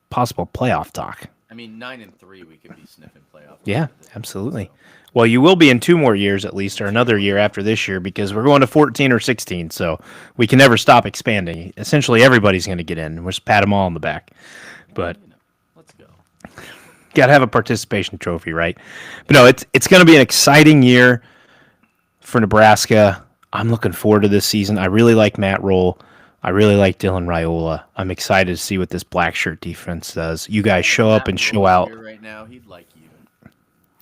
possible playoff talk. I mean, 9-3, we could be sniffing playoff. Yeah, at this point, absolutely. so. Well, you will be in 2 more years at least, or another year after this year, because we're going to 14 or 16. So we can never stop expanding. Essentially, everybody's going to get in. We'll just pat them all on the back. But Let's go. got to have a participation trophy, right? But no, it's going to be an exciting year for Nebraska. I'm looking forward to this season. I really like Matt Rhule. I really like Dylan Raiola. I'm excited to see what this black shirt defense does. You guys show up and show out. Here right now, he'd like you.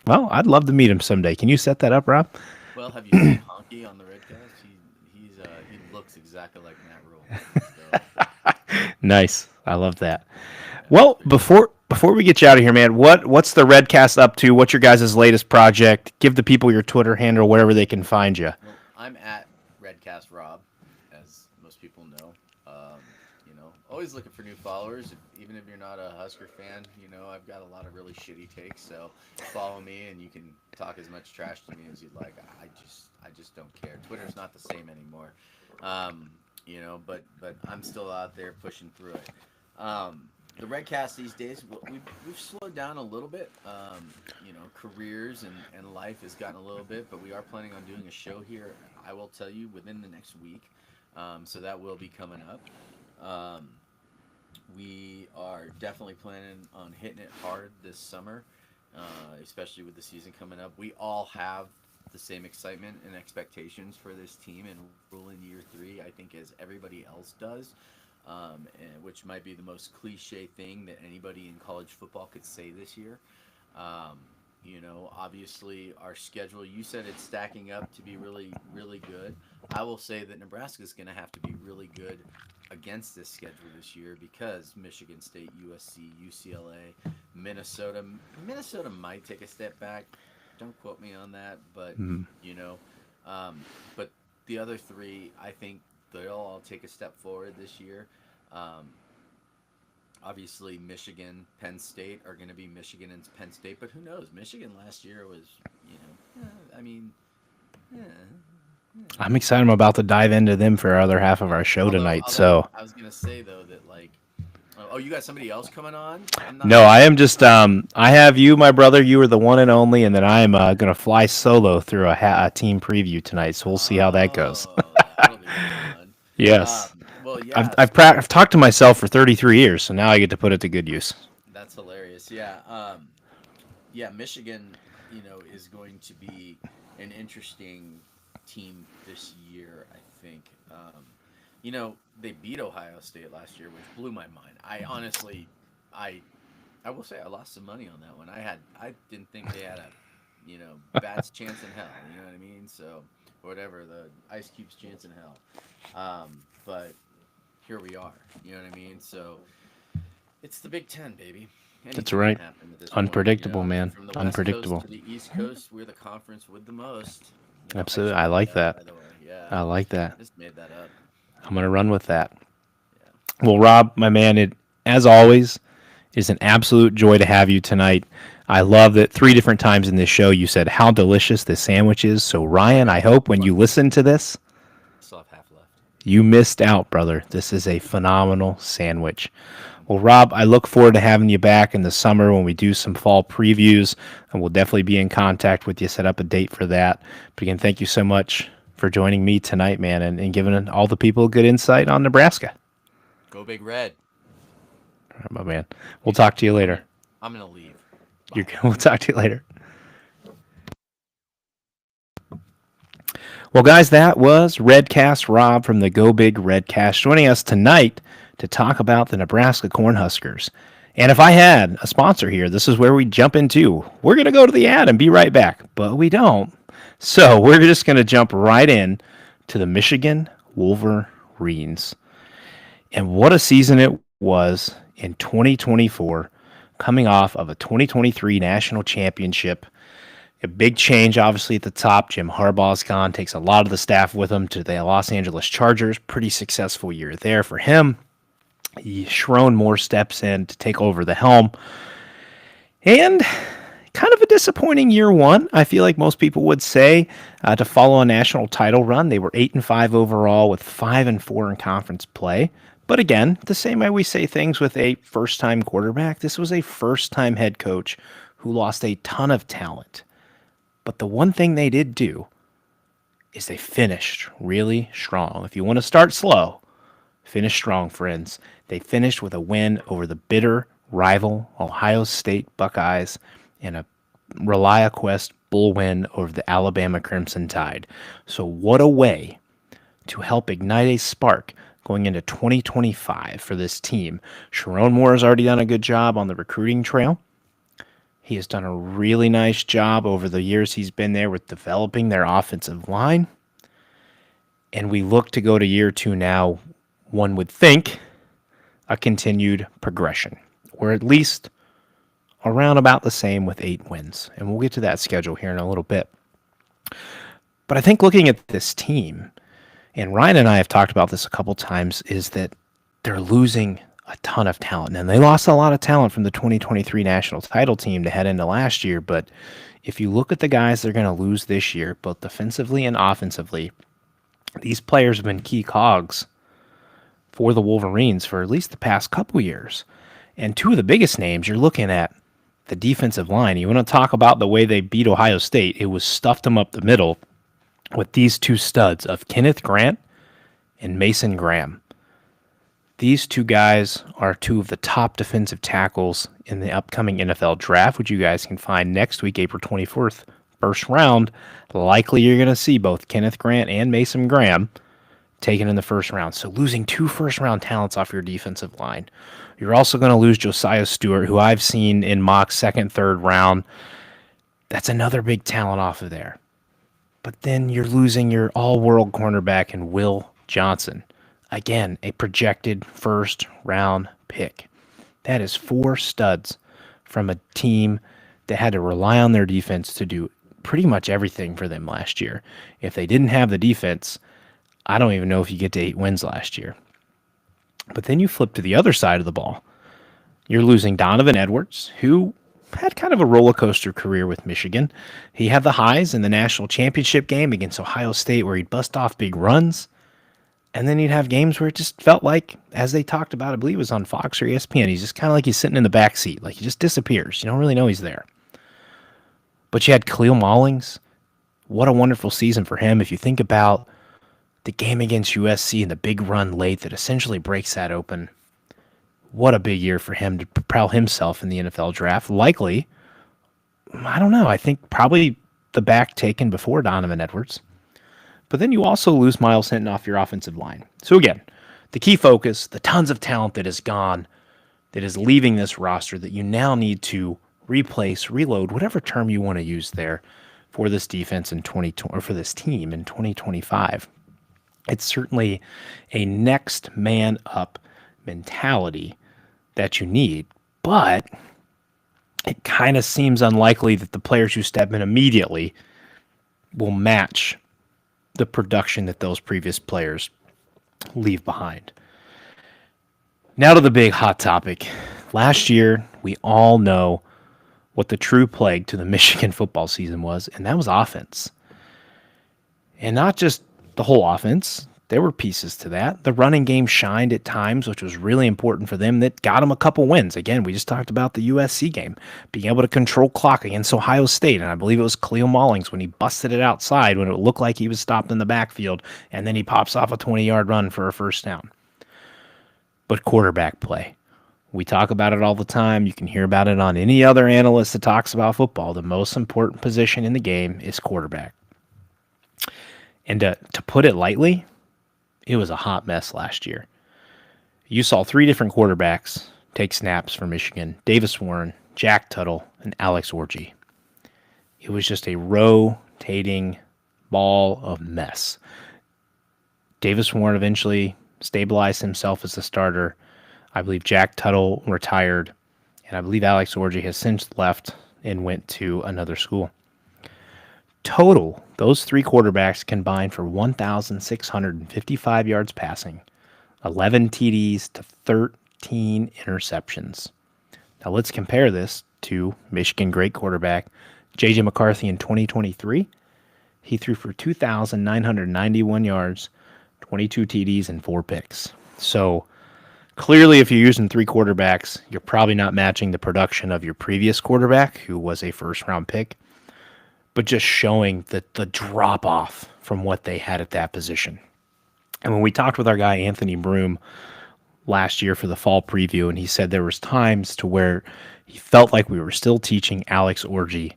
Well, I'd love to meet him someday. Can you set that up, Rob? Well, have you seen Honky on the Redcast? He looks exactly like Matt Rhule. So. Nice. I love that. Well, before we get you out of here, man, what's the Redcast up to? What's your guys' latest project? Give the people your Twitter handle, wherever they can find you. Well, I'm at RedCast Rob, as most people know. Always looking for new followers. Even if you're not a Husker fan, I've got a lot of really shitty takes. So follow me, and you can talk as much trash to me as you'd like. I just don't care. Twitter's not the same anymore. But I'm still out there pushing through it. The Redcast these days, we've slowed down a little bit. Careers and life has gotten a little bit, but we are planning on doing a show here. I will tell you within the next week, so that will be coming up. We are definitely planning on hitting it hard this summer, especially with the season coming up. We all have the same excitement and expectations for this team and Rhule in year 3, I think, as everybody else does. Which might be the most cliche thing that anybody in college football could say this year. Obviously our schedule, you said it's stacking up to be really, really good. I will say that Nebraska's going to have to be really good against this schedule this year because Michigan State, USC, UCLA, Minnesota might take a step back. Don't quote me on that, but, but the other 3, I think, they'll all take a step forward this year. Obviously, Michigan, Penn State are going to be Michigan and Penn State, but who knows? Michigan last year was, I'm excited. I'm about to dive into them for our other half of our show tonight. So I was going to say, though, that, you got somebody else coming on? No, I am just, I have you, my brother. You are the one and only, and then I'm going to fly solo through a team preview tonight, so we'll see how that goes. That'll be fun. Yes. Well, yeah. I've talked to myself for 33 years, so now I get to put it to good use. That's hilarious. Yeah. Michigan, is going to be an interesting team this year, I think. They beat Ohio State last year, which blew my mind. I honestly, I will say I lost some money on that one. I didn't think they had a bad chance in hell. You know what I mean? So whatever, the Ice Cube's chance in hell. But here we are. You know what I mean? So it's the Big Ten, baby. Anything That's right. can happen at this Unpredictable, point, man. From the Unpredictable. West Coast to the East Coast, we're the conference with the most. Absolutely. I like that. By the way. Yeah. I like that. Just made that up. I'm going to run with that. Yeah. Well, Rob, my man, it, as always, is an absolute joy to have you tonight. I love that 3 different times in this show you said how delicious this sandwich is. So, Ryan, I hope when you listen to this, Still have half left. you missed out, brother. This is a phenomenal sandwich. Well, Rob, I look forward to having you back in the summer when we do some fall previews, and we'll definitely be in contact with you, set up a date for that. But again, thank you so much for joining me tonight, man, and giving all the people good insight on Nebraska. Go Big Red. All right, my man. We'll talk to you later. I'm going to leave. We'll talk to you later. Well, guys, that was RedCast Rob from the Go Big Redcast joining us tonight to talk about the Nebraska Cornhuskers. And if I had a sponsor here, this is where we jump into. We're going to go to the ad and be right back, but we don't. So we're just going to jump right in to the Michigan Wolverines. And what a season it was in 2024, coming off of a 2023 national championship. A big change, obviously, at the top. Jim Harbaugh's gone, takes a lot of the staff with him to the Los Angeles Chargers. Pretty successful year there for him. Sherron Moore steps in to take over the helm. And kind of a disappointing year one, I feel like most people would say, to follow a national title run. They were 8-5 overall with 5-4 in conference play. But again, the same way we say things with a first-time quarterback, this was a first-time head coach who lost a ton of talent. But the one thing they did do is they finished really strong. If you want to start slow, finish strong, friends. They finished with a win over the bitter rival Ohio State Buckeyes and a ReliaQuest Bowl win over the Alabama Crimson Tide. So what a way to help ignite a spark going into 2025 for this team. Sherron Moore has already done a good job on the recruiting trail. He has done a really nice job over the years he's been there with developing their offensive line. And we look to go to year 2 now, one would think, a continued progression, or at least around about the same with 8 wins. And we'll get to that schedule here in a little bit. But I think looking at this team, and Ryan and I have talked about this a couple times, is that they're losing a ton of talent. And they lost a lot of talent from the 2023 national title team to head into last year. But if you look at the guys they're going to lose this year, both defensively and offensively, these players have been key cogs for the Wolverines for at least the past couple years. And 2 of the biggest names, you're looking at the defensive line. You want to talk about the way they beat Ohio State. It was stuffed them up the middle with these 2 studs of Kenneth Grant and Mason Graham. These 2 guys are 2 of the top defensive tackles in the upcoming NFL draft, which you guys can find next week, April 24th, first round. Likely you're going to see both Kenneth Grant and Mason Graham taken in the first round. So losing 2 first-round talents off your defensive line. You're also going to lose Josiah Stewart, who I've seen in mock second, third round. That's another big talent off of there. But then you're losing your all-world cornerback in Will Johnson. Again, a projected first-round pick. That is 4 studs from a team that had to rely on their defense to do pretty much everything for them last year. If they didn't have the defense, I don't even know if you get to 8 wins last year. But then you flip to the other side of the ball. You're losing Donovan Edwards, who had kind of a roller coaster career with Michigan. He had the highs in the national championship game against Ohio State where he'd bust off big runs. And then you'd have games where it just felt like, as they talked about, I believe it was on Fox or ESPN, he's just kind of like he's sitting in the back seat. Like he just disappears. You don't really know he's there. But you had Khalil Mollings. What a wonderful season for him. If you think about the game against USC and the big run late that essentially breaks that open, what a big year for him to propel himself in the NFL draft. Likely, I don't know, I think probably the back taken before Donovan Edwards. But then you also lose Miles Hinton off your offensive line. So again, the key focus, the tons of talent that is gone, that is leaving this roster that you now need to replace, reload, whatever term you want to use there for this defense in 2020 or for this team in 2025. It's certainly a next man up mentality that you need, but it kind of seems unlikely that the players who step in immediately will match the production that those previous players leave behind. Now to the big hot topic. Last year, we all know what the true plague to the Michigan football season was, and that was offense. And not just the whole offense. There were pieces to that. The running game shined at times, which was really important for them. That got them a couple wins. Again, we just talked about the USC game, being able to control clock against Ohio State. And I believe it was Cleo Mullings when he busted it outside when it looked like he was stopped in the backfield, and then he pops off a 20-yard run for a first down. But quarterback play. We talk about it all the time. You can hear about it on any other analyst that talks about football. The most important position in the game is quarterback. And to put it lightly, it was a hot mess last year. You saw 3 different quarterbacks take snaps for Michigan: Davis Warren, Jack Tuttle, and Alex Orji. It was just a rotating ball of mess. Davis Warren eventually stabilized himself as the starter. I believe Jack Tuttle retired, and I believe Alex Orji has since left and went to another school. Total, those 3 quarterbacks combined for 1,655 yards passing, 11 TDs to 13 interceptions. Now let's compare this to Michigan great quarterback J.J. McCarthy in 2023. He threw for 2,991 yards, 22 TDs, and 4 picks. So clearly, if you're using 3 quarterbacks, you're probably not matching the production of your previous quarterback, who was a first-round pick, but just showing the drop-off from what they had at that position. And when we talked with our guy Anthony Broom last year for the fall preview, and he said there was times to where he felt like we were still teaching Alex Orji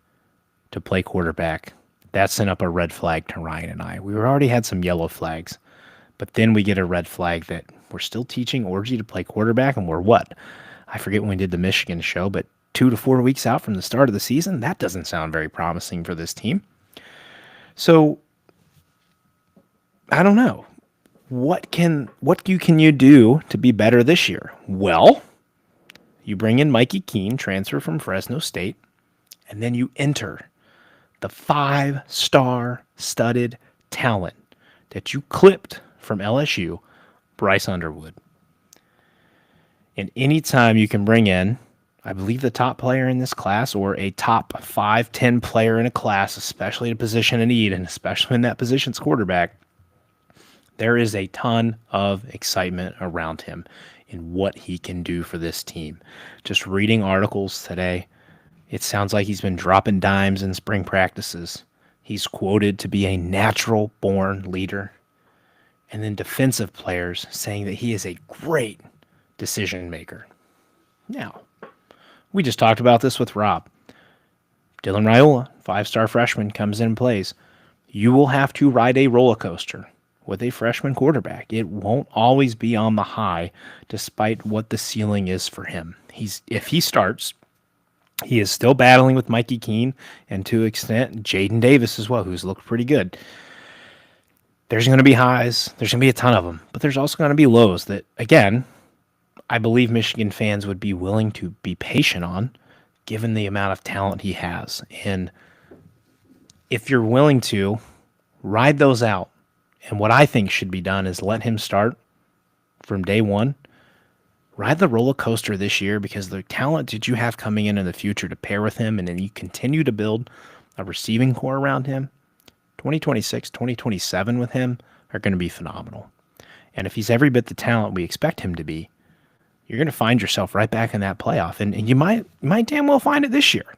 to play quarterback. That sent up a red flag to Ryan and I. We already had some yellow flags, but then we get a red flag that we're still teaching Orji to play quarterback, and we're what? I forget when we did the Michigan show, but 2 to 4 weeks out from the start of the season, that doesn't sound very promising for this team. So, I don't know. What can you do to be better this year? Well, you bring in Mikey Keene, transfer from Fresno State, and then you enter the 5-star studded talent that you clipped from LSU, Bryce Underwood. And anytime you can bring in, I believe, the top player in this class, or a top 5-10 player in a class, especially at a position of need, and especially when that position's quarterback, there is a ton of excitement around him in what he can do for this team. Just reading articles today, it sounds like he's been dropping dimes in spring practices. He's quoted to be a natural-born leader. And then defensive players saying that he is a great decision maker. Now, we just talked about this with Rob. Dylan Raiola, 5-star freshman, comes in and plays. You will have to ride a roller coaster with a freshman quarterback. It won't always be on the high, despite what the ceiling is for him. If he starts, he is still battling with Mikey Keene, and to an extent, Jaden Davis as well, who's looked pretty good. There's going to be highs. There's going to be a ton of them. But there's also going to be lows that, again, I believe Michigan fans would be willing to be patient on, given the amount of talent he has. And if you're willing to, ride those out. And what I think should be done is let him start from day one. Ride the roller coaster this year, because the talent that you have coming in the future to pair with him, and then you continue to build a receiving core around him, 2026, 2027 with him are going to be phenomenal. And if he's every bit the talent we expect him to be, you're going to find yourself right back in that playoff. And you might damn well find it this year.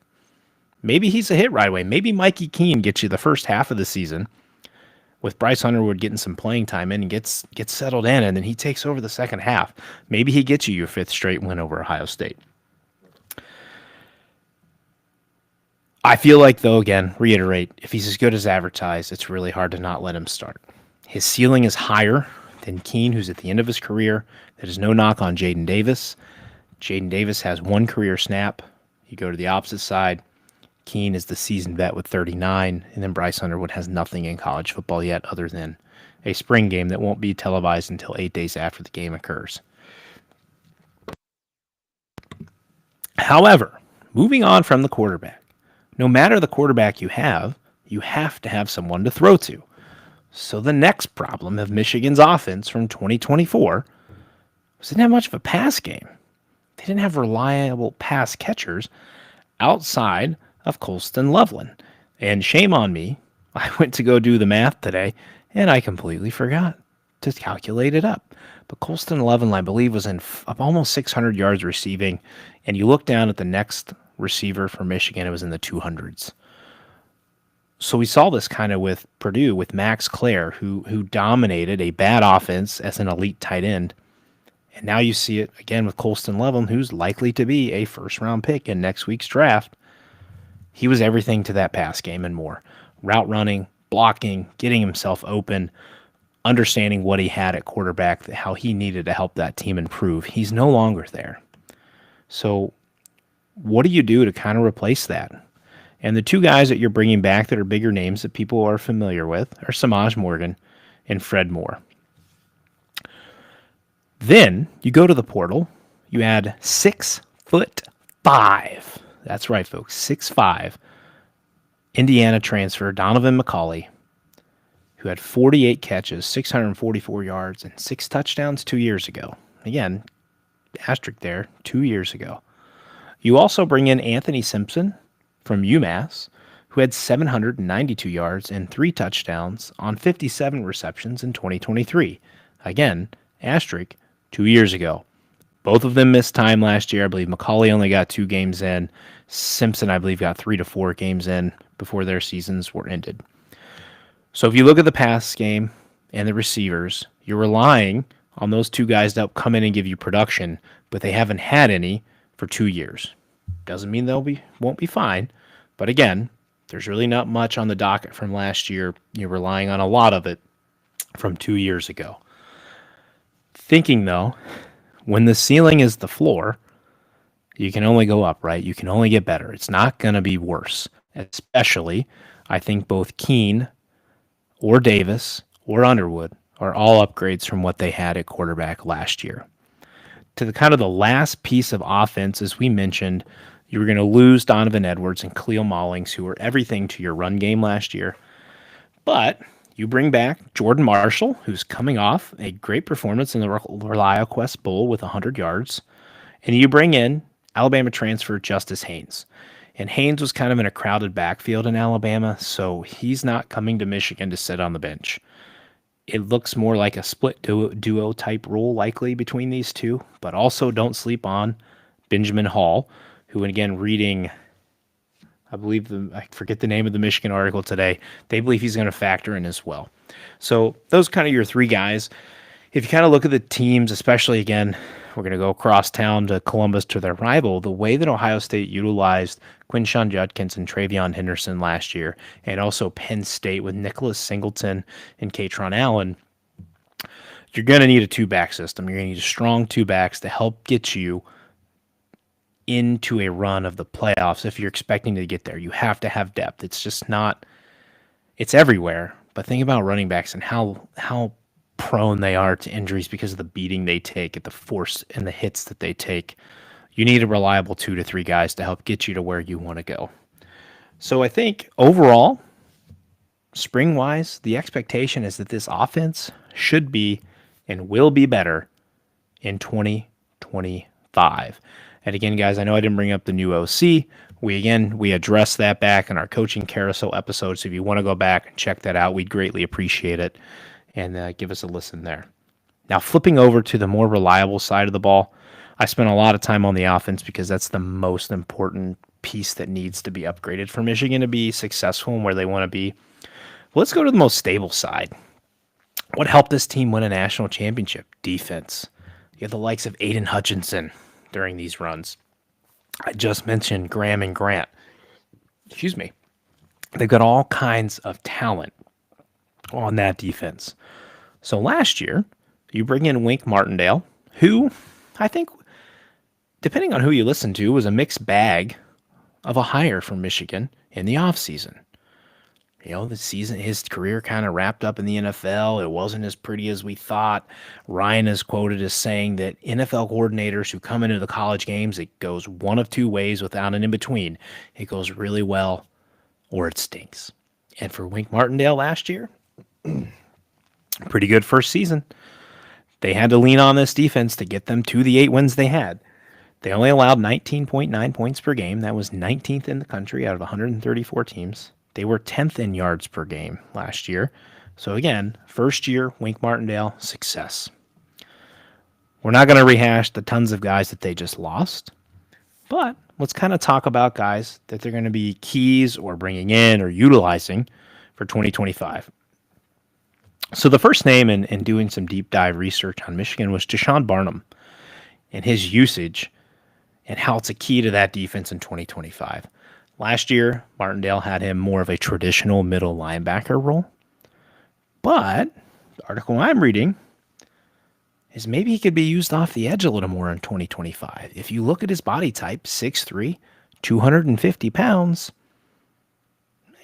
Maybe he's a hit right away. Maybe Mikey Keene gets you the first half of the season with Bryce Underwood getting some playing time in and gets settled in, and then he takes over the second half. Maybe he gets you your 5th straight win over Ohio State. I feel like, though, again, reiterate, if he's as good as advertised, it's really hard to not let him start. His ceiling is higher than Keene, who's at the end of his career. There's no knock on Jaden Davis. Jaden Davis has 1 career snap. You go to the opposite side. Keene is the seasoned vet with 39, and then Bryce Underwood has nothing in college football yet other than a spring game that won't be televised until 8 days after the game occurs. However, moving on from the quarterback, no matter the quarterback you have to have someone to throw to. So the next problem of Michigan's offense from 2024 was they didn't have much of a pass game. They didn't have reliable pass catchers outside of Colston Loveland. And shame on me, I went to go do the math today, and I completely forgot to calculate it up. But Colston Loveland, I believe, was in up almost 600 yards receiving, and you look down at the next receiver for Michigan, it was in the 200s. So we saw this kind of with Purdue, with Max Clare, who dominated a bad offense as an elite tight end. And now you see it again with Colston Loveland, who's likely to be a first-round pick in next week's draft. He was everything to that pass game and more. Route running, blocking, getting himself open, understanding what he had at quarterback, how he needed to help that team improve. He's no longer there. So what do you do to kind of replace that? And the two guys that you're bringing back that are bigger names that people are familiar with are Samaj Morgan and Fred Moore. Then you go to the portal, you add 6'5". That's right, folks, 6'5". Indiana transfer Donovan McCauley, who had 48 catches, 644 yards, and 6 touchdowns 2 years ago. Again, asterisk there, 2 years ago. You also bring in Anthony Simpson from UMass, who had 792 yards and 3 touchdowns on 57 receptions in 2023. Again, asterisk, 2 years ago. Both of them missed time last year. I believe McCauley only got 2 games in. Simpson, I believe, got 3 to 4 games in before their seasons were ended. So if you look at the pass game and the receivers, you're relying on those two guys to come in and give you production, but they haven't had any for 2 years. Doesn't mean won't be fine, but again, there's really not much on the docket from last year. You're relying on a lot of it from 2 years ago. Thinking though, when the ceiling is the floor, you can only go up, right? You can only get better. It's not going to be worse. Especially, I think both Keene or Davis or Underwood are all upgrades from what they had at quarterback last year. To the kind of the last piece of offense, as we mentioned, you were going to lose Donovan Edwards and Cleo Mollings, who were everything to your run game last year. But you bring back Jordan Marshall, who's coming off a great performance in the ReliaQuest Bowl with 100 yards. And you bring in Alabama transfer Justice Haynes. And Haynes was kind of in a crowded backfield in Alabama, so he's not coming to Michigan to sit on the bench. It looks more like a split duo type role likely between these two, but also don't sleep on Benjamin Hall, who, again, reading, I forget the name of the Michigan article today, they believe he's going to factor in as well. So those kind of your three guys. If you kind of look at the teams, especially, again, we're going to go across town to Columbus to their rival, the way that Ohio State utilized Quinshon Judkins and Travion Henderson last year, and also Penn State with Nicholas Singleton and Katron Allen, you're going to need a two-back system. You're going to need a strong two backs to help get you into a run of the playoffs if you're expecting to get there. You have to have depth. It's just not – it's everywhere. But think about running backs and how prone they are to injuries because of the beating they take, at the force and the hits that they take. You need a reliable 2 to 3 guys to help get you to where you want to go. So I think overall, spring-wise, the expectation is that this offense should be and will be better in 2025. And again, guys, I know I didn't bring up the new OC. We addressed that back in our coaching carousel episode. So if you want to go back and check that out, we'd greatly appreciate it. And give us a listen there. Now, flipping over to the more reliable side of the ball, I spent a lot of time on the offense because that's the most important piece that needs to be upgraded for Michigan to be successful and where they want to be. Well, let's go to the most stable side. What helped this team win a national championship? Defense. You have the likes of Aiden Hutchinson during these runs. I just mentioned Graham and Grant. Excuse me. They've got all kinds of talent on that defense. So last year, you bring in Wink Martindale, who I think, depending on who you listen to, was a mixed bag of a hire from Michigan in the offseason. You know, his career kind of wrapped up in the NFL. It wasn't as pretty as we thought. Ryan is quoted as saying that NFL coordinators who come into the college games, it goes one of two ways without an in-between. It goes really well or it stinks. And for Wink Martindale last year, pretty good first season. They had to lean on this defense to get them to the 8 wins they had. They only allowed 19.9 points per game. That was 19th in the country out of 134 teams. They were 10th in yards per game last year. So again, first year, Wink Martindale, success. We're not going to rehash the tons of guys that they just lost, but let's kind of talk about guys that they're going to be keys or bringing in or utilizing for 2025. So the first name in doing some deep dive research on Michigan was Deshaun Barnum and his usage and how it's a key to that defense in 2025. Last year, Martindale had him more of a traditional middle linebacker role. But the article I'm reading is maybe he could be used off the edge a little more in 2025. If you look at his body type, 6'3", 250 pounds,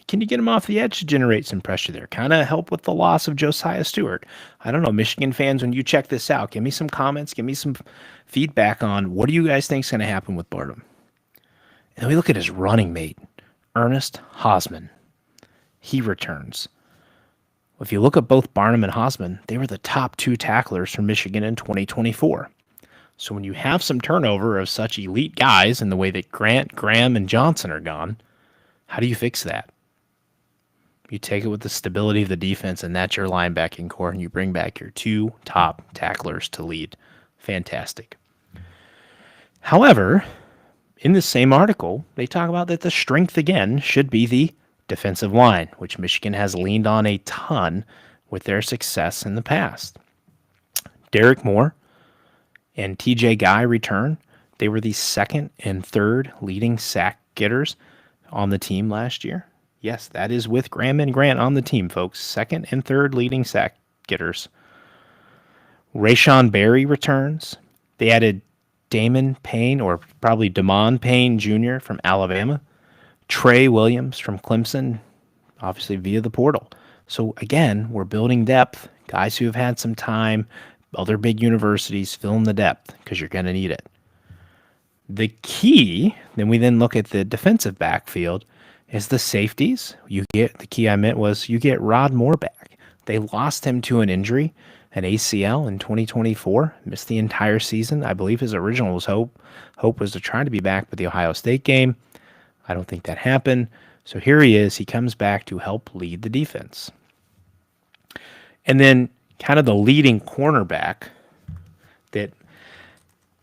can you get him off the edge to generate some pressure there? Kind of help with the loss of Josiah Stewart. I don't know, Michigan fans, when you check this out, give me some comments, give me some feedback on what do you guys think is going to happen with Barnum. And then we look at his running mate, Ernest Hausman. He returns. If you look at both Barnum and Hausman, they were the top 2 tacklers for Michigan in 2024. So when you have some turnover of such elite guys in the way that Grant, Graham, and Johnson are gone, how do you fix that? You take it with the stability of the defense, and that's your linebacking core, and you bring back your 2 top tacklers to lead. Fantastic. However, in the same article, they talk about that the strength again should be the defensive line, which Michigan has leaned on a ton with their success in the past. Derek Moore and TJ Guy return. They were the second and third leading sack getters on the team last year. Yes, that is with Graham and Grant on the team, folks. Second and third leading sack getters. Rayshawn Berry returns. They added Damon Payne, or probably Damon Payne Jr. from Alabama. Trey Williams from Clemson, obviously via the portal. So again, we're building depth. Guys who have had some time, other big universities, fill in the depth because you're going to need it. The key, then we then look at the defensive backfield, is the safeties. The key I meant was you get Rod Moore back. They lost him to an injury, an ACL in 2024, missed the entire season. I believe his original was hope was to try to be back for the Ohio State game. I don't think that happened. So here he is. He comes back to help lead the defense. And then kind of the leading cornerback that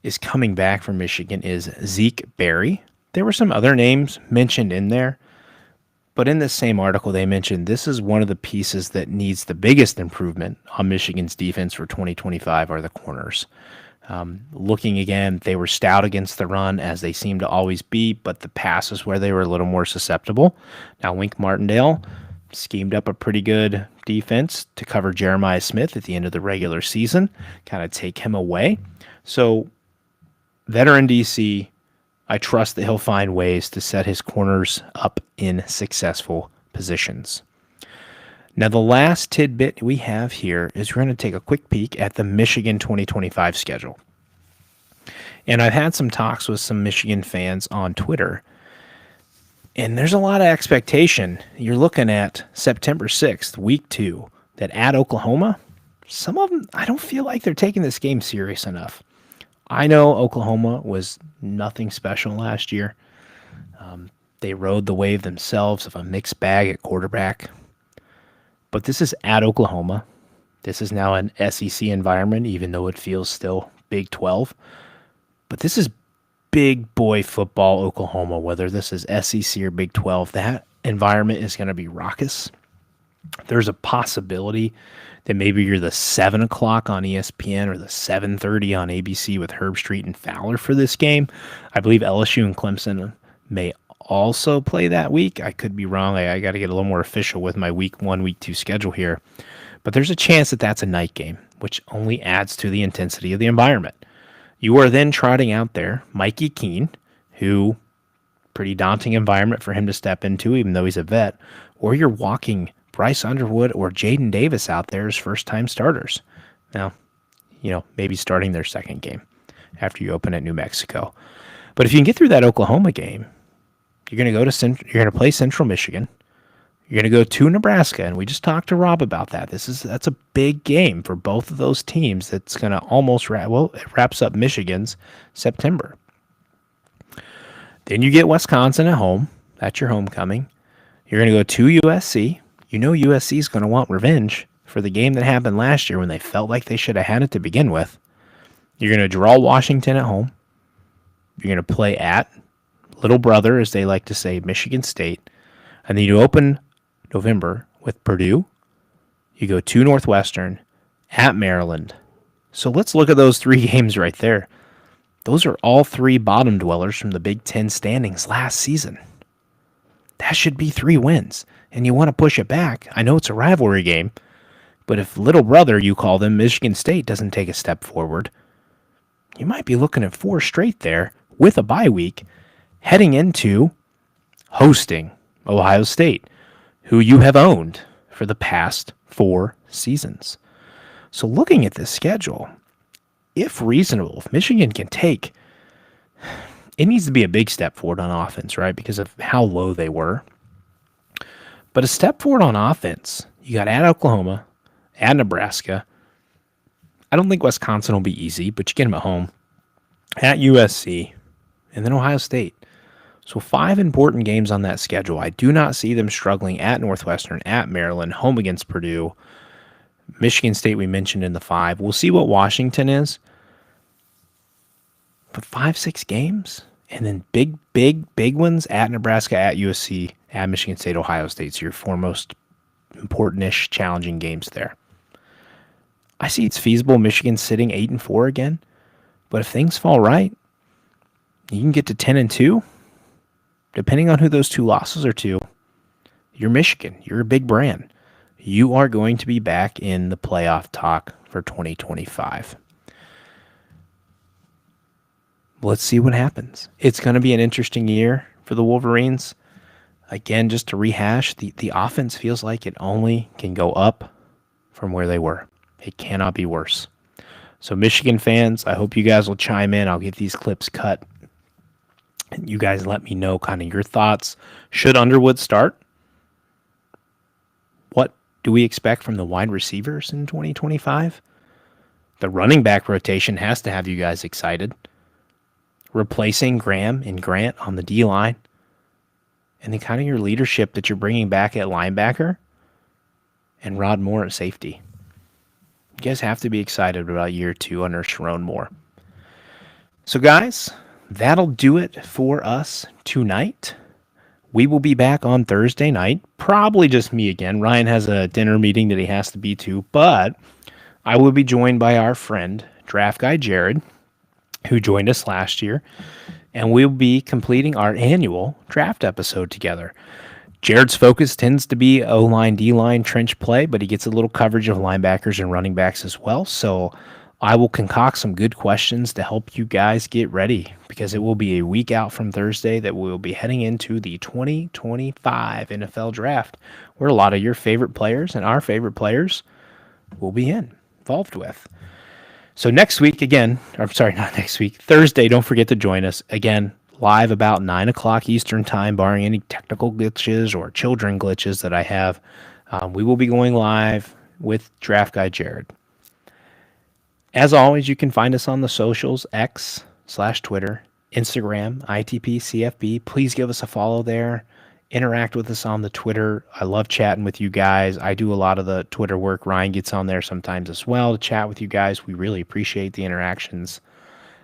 is coming back from Michigan is Zeke Berry. There were some other names mentioned in there, but in this same article, they mentioned this is one of the pieces that needs the biggest improvement on Michigan's defense for 2025 are the corners. Looking again, they were stout against the run, as they seem to always be, but the pass is where they were a little more susceptible. Now, Wink Martindale schemed up a pretty good defense to cover Jeremiah Smith at the end of the regular season, kind of take him away. So, veteran DC, I trust that he'll find ways to set his corners up in successful positions. Now, the last tidbit we have here is we're going to take a quick peek at the Michigan 2025 schedule. And I've had some talks with some Michigan fans on Twitter, and there's a lot of expectation. You're looking at September 6th, week 2, that at Oklahoma, some of them, I don't feel like they're taking this game serious enough. I know Oklahoma was nothing special last year. They rode the wave themselves of a mixed bag at quarterback. But this is at Oklahoma. This is now an SEC environment, even though it feels still Big 12. But this is big boy football Oklahoma, whether this is SEC or Big 12. That environment is going to be raucous. There's a possibility that maybe you're the 7 o'clock on ESPN or the 7:30 on ABC with Herb Street and Fowler for this game. I believe LSU and Clemson may also play that week. I could be wrong. I got to get a little more official with my week 1, week 2 schedule here. But there's a chance that that's a night game, which only adds to the intensity of the environment. You are then trotting out there Mikey Keene, who pretty daunting environment for him to step into, even though he's a vet, or you're walking Bryce Underwood or Jaden Davis out there as first-time starters. Now, maybe starting their second game after you open at New Mexico. But if you can get through that Oklahoma game, you're going to play Central Michigan. You're going to go to Nebraska, and we just talked to Rob about that. That's a big game for both of those teams. That's going to almost it wraps up Michigan's September. Then you get Wisconsin at home. That's your homecoming. You're going to go to USC. You know USC is going to want revenge for the game that happened last year when they felt like they should have had it to begin with. You're going to draw Washington at home. You're going to play at little brother, as they like to say, Michigan State. And then you open November with Purdue. You go to Northwestern, at Maryland. So let's look at those 3 games right there. Those are all 3 bottom dwellers from the Big Ten standings last season. That should be 3 wins. And you want to push it back. I know it's a rivalry game, but if little brother, you call them, Michigan State doesn't take a step forward, you might be looking at 4 straight there with a bye week heading into hosting Ohio State, who you have owned for the past 4 seasons. So looking at this schedule, if reasonable, if Michigan can take, it needs to be a big step forward on offense, right? Because of how low they were. But a step forward on offense, you got at Oklahoma, at Nebraska. I don't think Wisconsin will be easy, but you get them at home, at USC, and then Ohio State. So 5 important games on that schedule. I do not see them struggling at Northwestern, at Maryland, home against Purdue. Michigan State we mentioned in the 5. We'll see what Washington is. But 5-6 games, and then big ones at Nebraska, at USC, at Michigan State, Ohio State. So your 4 most important-ish challenging games there. I see it's feasible Michigan sitting 8-4 again. But if things fall right, you can get to 10-2. Depending on who those 2 losses are to, you're Michigan. You're a big brand. You are going to be back in the playoff talk for 2025. Let's see what happens. It's going to be an interesting year for the Wolverines. Again, just to rehash, the offense feels like it only can go up from where they were. It cannot be worse. So Michigan fans, I hope you guys will chime in. I'll get these clips cut. And you guys let me know kind of your thoughts. Should Underwood start? What do we expect from the wide receivers in 2025? The running back rotation has to have you guys excited. Replacing Graham and Grant on the D-line. And then kind of your leadership that you're bringing back at linebacker. And Rod Moore at safety. You guys have to be excited about year 2 under Sherron Moore. So guys, that'll do it for us tonight. We will be back on Thursday night. Probably just me again. Ryan has a dinner meeting that he has to be to. But I will be joined by our friend, draft guy Jared, who joined us last year. And we'll be completing our annual draft episode together. Jared's focus tends to be O-line, D-line, trench play, but he gets a little coverage of linebackers and running backs as well. So I will concoct some good questions to help you guys get ready, because it will be a week out from Thursday that we will be heading into the 2025 NFL Draft, where a lot of your favorite players and our favorite players will be involved with. So next week, again, or sorry, not next week, Thursday, don't forget to join us. Again, live about 9 o'clock Eastern time, barring any technical glitches or children glitches that I have. We will be going live with Draft Guy Jared. As always, you can find us on the socials, X/Twitter, Instagram, ITP, Please give us a follow there. Interact with us on the Twitter. I love chatting with you guys. I do a lot of the Twitter work. Ryan gets on there sometimes as well to chat with you guys. We really appreciate the interactions.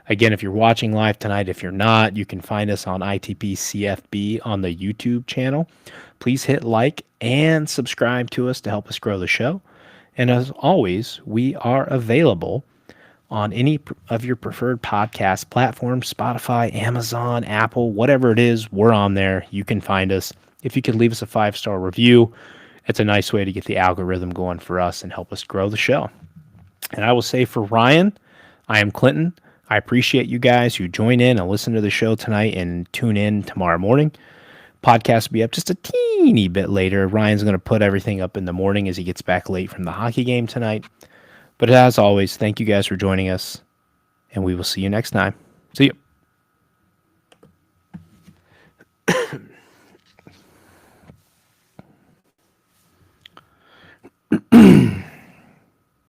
Again, if you're watching live tonight, if you're not, you can find us on ITP on the YouTube channel. Please hit like and subscribe to us to help us grow the show. And as always, we are available on any of your preferred podcast platforms, Spotify, Amazon, Apple, whatever it is, we're on there. You can find us. If you could leave us a 5-star review, it's a nice way to get the algorithm going for us and help us grow the show. And I will say for Ryan, I am Clinton. I appreciate you guys who join in and listen to the show tonight and tune in tomorrow morning. Podcast will be up just a teeny bit later. Ryan's going to put everything up in the morning as he gets back late from the hockey game tonight. But as always, thank you guys for joining us, and we will see you next time. See you.